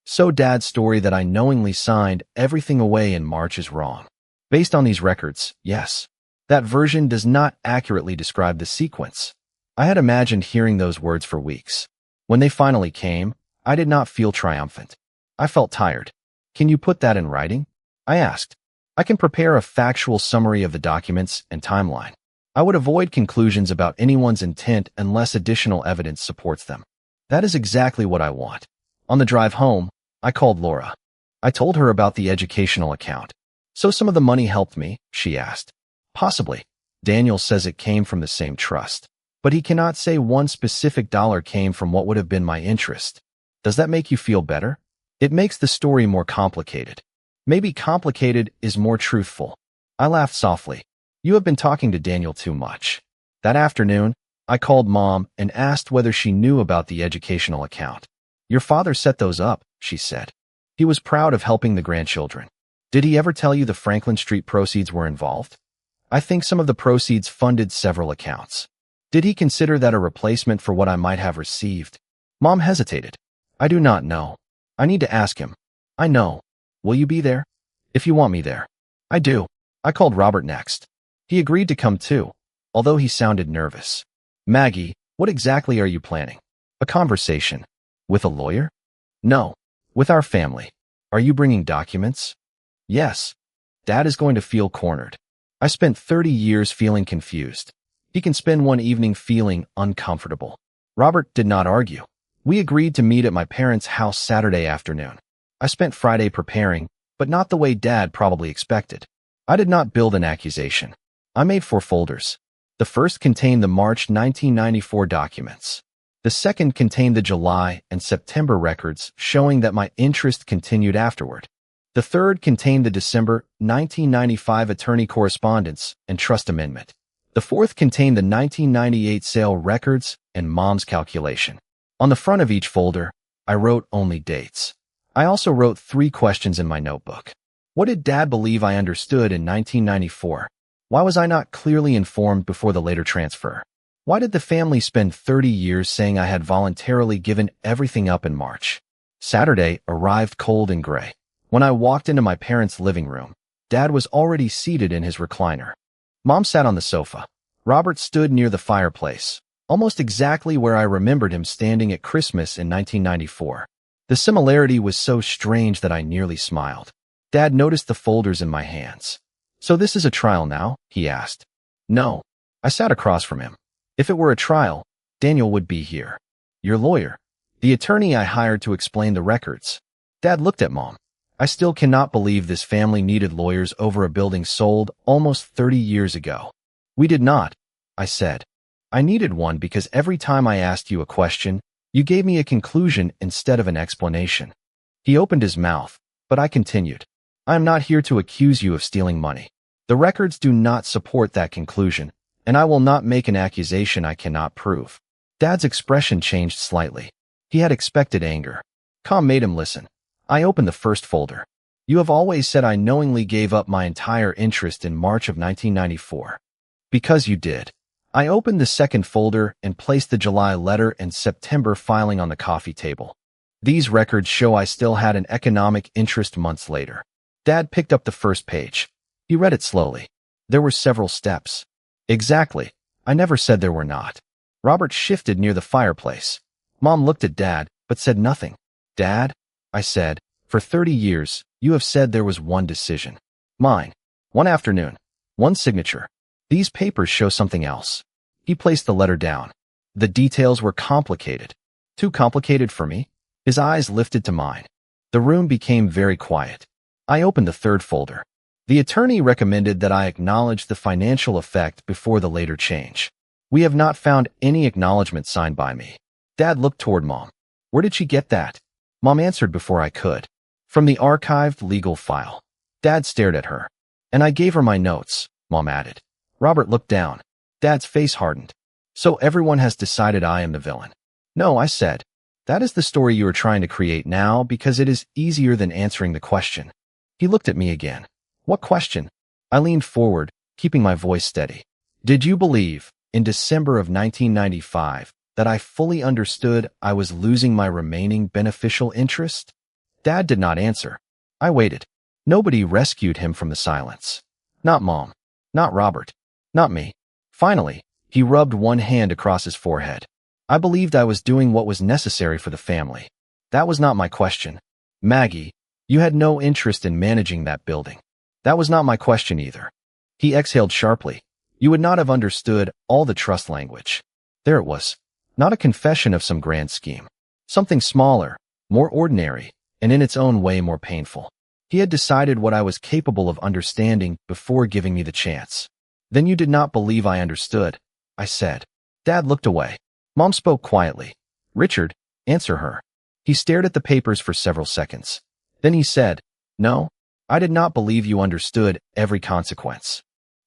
So Dad's story that I knowingly signed everything away in March is wrong. Based on these records, yes. That version does not accurately describe the sequence. I had imagined hearing those words for weeks. When they finally came, I did not feel triumphant. I felt tired. Can you put that in writing? I asked. I can prepare a factual summary of the documents and timeline. I would avoid conclusions about anyone's intent unless additional evidence supports them. That is exactly what I want. On the drive home, I called Laura. I told her about the educational account. So some of the money helped me, she asked. Possibly. Daniel says it came from the same trust. But he cannot say one specific dollar came from what would have been my interest. Does that make you feel better? It makes the story more complicated. Maybe complicated is more truthful. I laughed softly. You have been talking to Daniel too much. That afternoon, I called Mom and asked whether she knew about the educational account. Your father set those up, she said. He was proud of helping the grandchildren. Did he ever tell you the Franklin Street proceeds were involved? I think some of the proceeds funded several accounts. Did he consider that a replacement for what I might have received? Mom hesitated. I do not know. I need to ask him. I know. Will you be there? If you want me there. I do. I called Robert next. He agreed to come too, although he sounded nervous. Maggie, what exactly are you planning? A conversation. With a lawyer? No. With our family. Are you bringing documents? Yes. Dad is going to feel cornered. I spent 30 years feeling confused. He can spend one evening feeling uncomfortable. Robert did not argue. We agreed to meet at my parents' house Saturday afternoon. I spent Friday preparing, but not the way Dad probably expected. I did not build an accusation. I made 4 folders. The first contained the March 1994 documents. The second contained the July and September records showing that my interest continued afterward. The third contained the December 1995 attorney correspondence and trust amendment. The fourth contained the 1998 sale records and Mom's calculation. On the front of each folder, I wrote only dates. I also wrote 3 questions in my notebook. What did Dad believe I understood in 1994? Why was I not clearly informed before the later transfer? Why did the family spend 30 years saying I had voluntarily given everything up in March? Saturday arrived cold and gray. When I walked into my parents' living room, Dad was already seated in his recliner. Mom sat on the sofa. Robert stood near the fireplace, almost exactly where I remembered him standing at Christmas in 1994. The similarity was so strange that I nearly smiled. Dad noticed the folders in my hands. So this is a trial now? He asked. No. I sat across from him. If it were a trial, Daniel would be here. Your lawyer. The attorney I hired to explain the records. Dad looked at Mom. I still cannot believe this family needed lawyers over a building sold almost 30 years ago. We did not, I said. I needed one because every time I asked you a question, you gave me a conclusion instead of an explanation. He opened his mouth, but I continued. I am not here to accuse you of stealing money. The records do not support that conclusion, and I will not make an accusation I cannot prove. Dad's expression changed slightly. He had expected anger. Calm made him listen. I opened the first folder. You have always said I knowingly gave up my entire interest in March of 1994. Because you did. I opened the second folder and placed the July letter and September filing on the coffee table. These records show I still had an economic interest months later. Dad picked up the first page. He read it slowly. There were several steps. Exactly. I never said there were not. Robert shifted near the fireplace. Mom looked at Dad, but said nothing. Dad, I said, for 30 years, you have said there was one decision. Mine. One afternoon. One signature. These papers show something else. He placed the letter down. The details were complicated. Too complicated for me? His eyes lifted to mine. The room became very quiet. I opened the third folder. The attorney recommended that I acknowledge the financial effect before the later change. We have not found any acknowledgement signed by me. Dad looked toward Mom. Where did she get that? Mom answered before I could. From the archived legal file. Dad stared at her. And I gave her my notes, Mom added. Robert looked down. Dad's face hardened. So everyone has decided I am the villain. No, I said. That is the story you are trying to create now because it is easier than answering the question. He looked at me again. What question? I leaned forward, keeping my voice steady. Did you believe, in December of 1995, that I fully understood I was losing my remaining beneficial interest? Dad did not answer. I waited. Nobody rescued him from the silence. Not Mom. Not Robert. Not me. Finally, he rubbed one hand across his forehead. I believed I was doing what was necessary for the family. That was not my question. Maggie, you had no interest in managing that building. That was not my question either. He exhaled sharply. You would not have understood all the trust language. There it was. Not a confession of some grand scheme. Something smaller, more ordinary, and in its own way more painful. He had decided what I was capable of understanding before giving me the chance. Then you did not believe I understood, I said. Dad looked away. Mom spoke quietly. Richard, answer her. He stared at the papers for several seconds. Then he said, No, I did not believe you understood every consequence.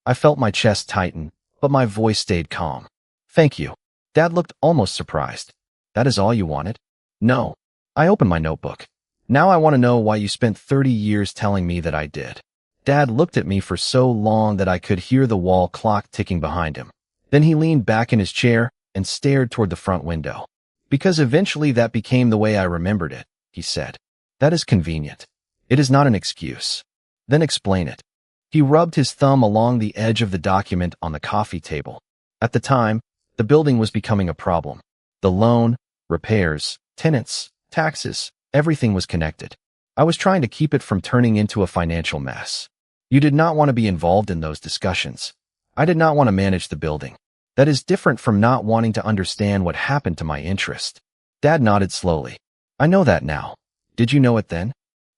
I felt my chest tighten, but my voice stayed calm. Thank you. Dad looked almost surprised. That is all you wanted? No. I opened my notebook. Now I want to know why you spent 30 years telling me that I did. Dad looked at me for so long that I could hear the wall clock ticking behind him. Then he leaned back in his chair and stared toward the front window. Because eventually that became the way I remembered it, he said. That is convenient. It is not an excuse. Then explain it. He rubbed his thumb along the edge of the document on the coffee table. At the time, the building was becoming a problem. The loan, repairs, tenants, taxes, everything was connected. I was trying to keep it from turning into a financial mess. You did not want to be involved in those discussions. I did not want to manage the building. That is different from not wanting to understand what happened to my interest. Dad nodded slowly. I know that now. Did you know it then?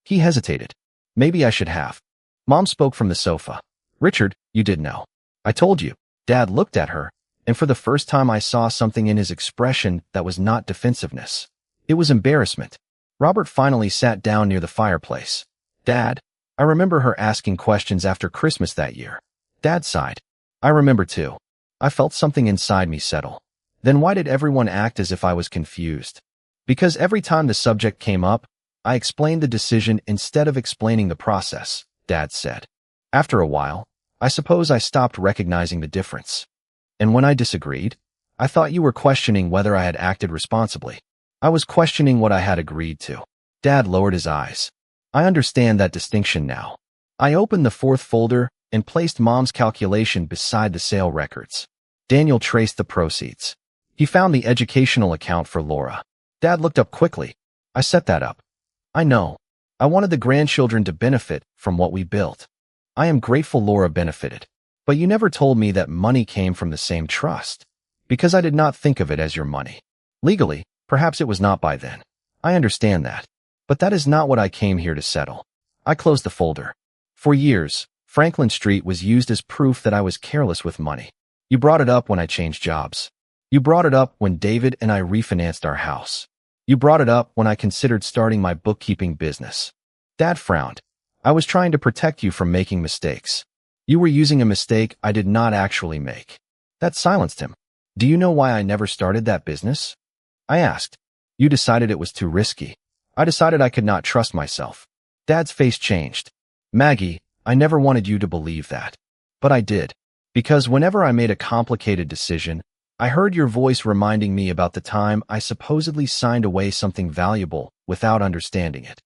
He hesitated. Maybe I should have. Mom spoke from the sofa. Richard, you did know. I told you. Dad looked at her, and for the first time I saw something in his expression that was not defensiveness. It was embarrassment. Robert finally sat down near the fireplace. Dad, I remember her asking questions after Christmas that year. Dad sighed. I remember too. I felt something inside me settle. Then why did everyone act as if I was confused? Because every time the subject came up, I explained the decision instead of explaining the process, Dad said. After a while, I suppose I stopped recognizing the difference. And when I disagreed, I thought you were questioning whether I had acted responsibly. I was questioning what I had agreed to. Dad lowered his eyes. I understand that distinction now. I opened the fourth folder and placed Mom's calculation beside the sale records. Daniel traced the proceeds. He found the educational account for Laura. Dad looked up quickly. I set that up. I know. I wanted the grandchildren to benefit from what we built. I am grateful Laura benefited. But you never told me that money came from the same trust. Because I did not think of it as your money. Legally, perhaps it was not by then. I understand that. But that is not what I came here to settle. I closed the folder. For years, Franklin Street was used as proof that I was careless with money. You brought it up when I changed jobs. You brought it up when David and I refinanced our house. You brought it up when I considered starting my bookkeeping business. Dad frowned. I was trying to protect you from making mistakes. You were using a mistake I did not actually make. That silenced him. Do you know why I never started that business? I asked. You decided it was too risky. I decided I could not trust myself. Dad's face changed. Maggie, I never wanted you to believe that. But I did. Because whenever I made a complicated decision, I heard your voice reminding me about the time I supposedly signed away something valuable without understanding it.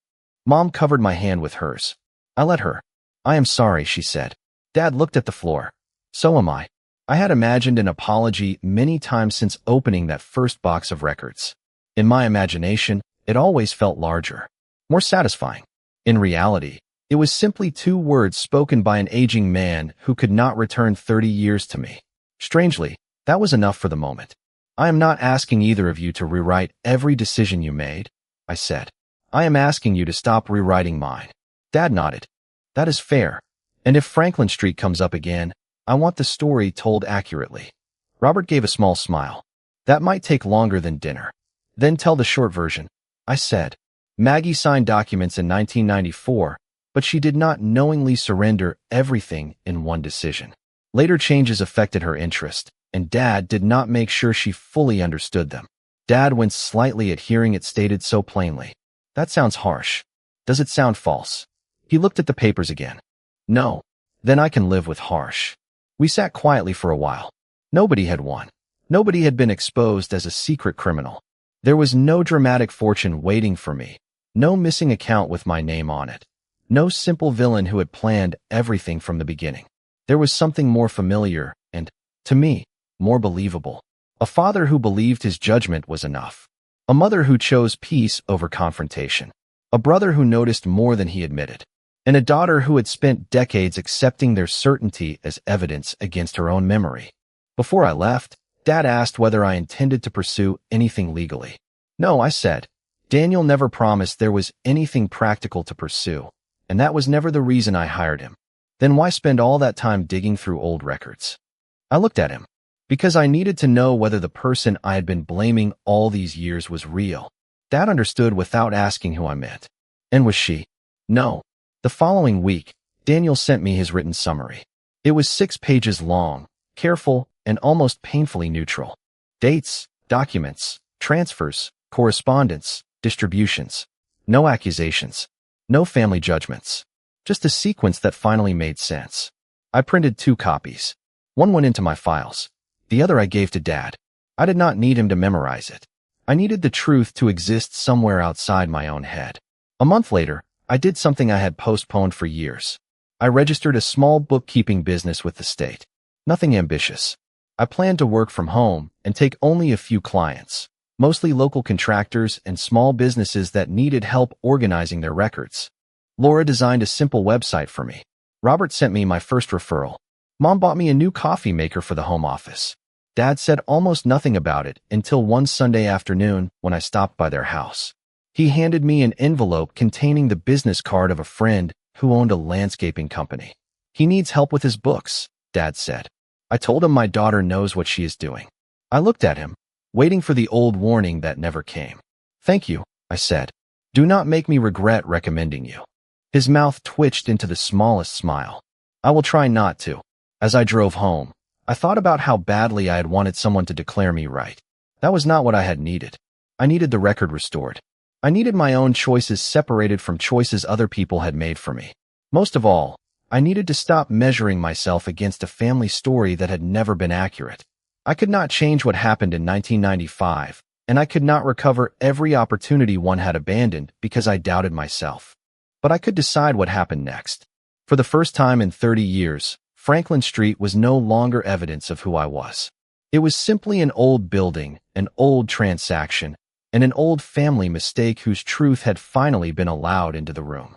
Mom covered my hand with hers. I let her. I am sorry, she said. Dad looked at the floor. So am I. I had imagined an apology many times since opening that first box of records. In my imagination, it always felt larger, more satisfying. In reality, it was simply 2 words spoken by an aging man who could not return 30 years to me. Strangely, that was enough for the moment. I am not asking either of you to rewrite every decision you made, I said. I am asking you to stop rewriting mine. Dad nodded. That is fair. And if Franklin Street comes up again, I want the story told accurately. Robert gave a small smile. That might take longer than dinner. Then tell the short version, I said. Maggie signed documents in 1994, but she did not knowingly surrender everything in one decision. Later changes affected her interest, and Dad did not make sure she fully understood them. Dad winced slightly at hearing it stated so plainly. That sounds harsh. Does it sound false? He looked at the papers again. No. Then I can live with harsh. We sat quietly for a while. Nobody had won. Nobody had been exposed as a secret criminal. There was no dramatic fortune waiting for me. No missing account with my name on it. No simple villain who had planned everything from the beginning. There was something more familiar and, to me, more believable. A father who believed his judgment was enough. A mother who chose peace over confrontation. A brother who noticed more than he admitted. And a daughter who had spent decades accepting their certainty as evidence against her own memory. Before I left, Dad asked whether I intended to pursue anything legally. No, I said. Daniel never promised there was anything practical to pursue, and that was never the reason I hired him. Then why spend all that time digging through old records? I looked at him. Because I needed to know whether the person I had been blaming all these years was real. Dad understood without asking who I meant. And was she? No. The following week, Daniel sent me his written summary. It was 6 pages long, careful, and almost painfully neutral. Dates, documents, transfers, correspondence, distributions. No accusations. No family judgments. Just a sequence that finally made sense. I printed 2 copies. One went into my files. The other I gave to Dad. I did not need him to memorize it. I needed the truth to exist somewhere outside my own head. A month later, I did something I had postponed for years. I registered a small bookkeeping business with the state. Nothing ambitious. I planned to work from home and take only a few clients, mostly local contractors and small businesses that needed help organizing their records. Laura designed a simple website for me. Robert sent me my first referral. Mom bought me a new coffee maker for the home office. Dad said almost nothing about it until one Sunday afternoon when I stopped by their house. He handed me an envelope containing the business card of a friend who owned a landscaping company. He needs help with his books, Dad said. I told him my daughter knows what she is doing. I looked at him, waiting for the old warning that never came. Thank you, I said. Do not make me regret recommending you. His mouth twitched into the smallest smile. I will try not to. As I drove home, I thought about how badly I had wanted someone to declare me right. That was not what I had needed. I needed the record restored. I needed my own choices separated from choices other people had made for me. Most of all, I needed to stop measuring myself against a family story that had never been accurate. I could not change what happened in 1995, and I could not recover every opportunity one had abandoned because I doubted myself. But I could decide what happened next. For the first time in 30 years, Franklin Street was no longer evidence of who I was. It was simply an old building, an old transaction, and an old family mistake whose truth had finally been allowed into the room.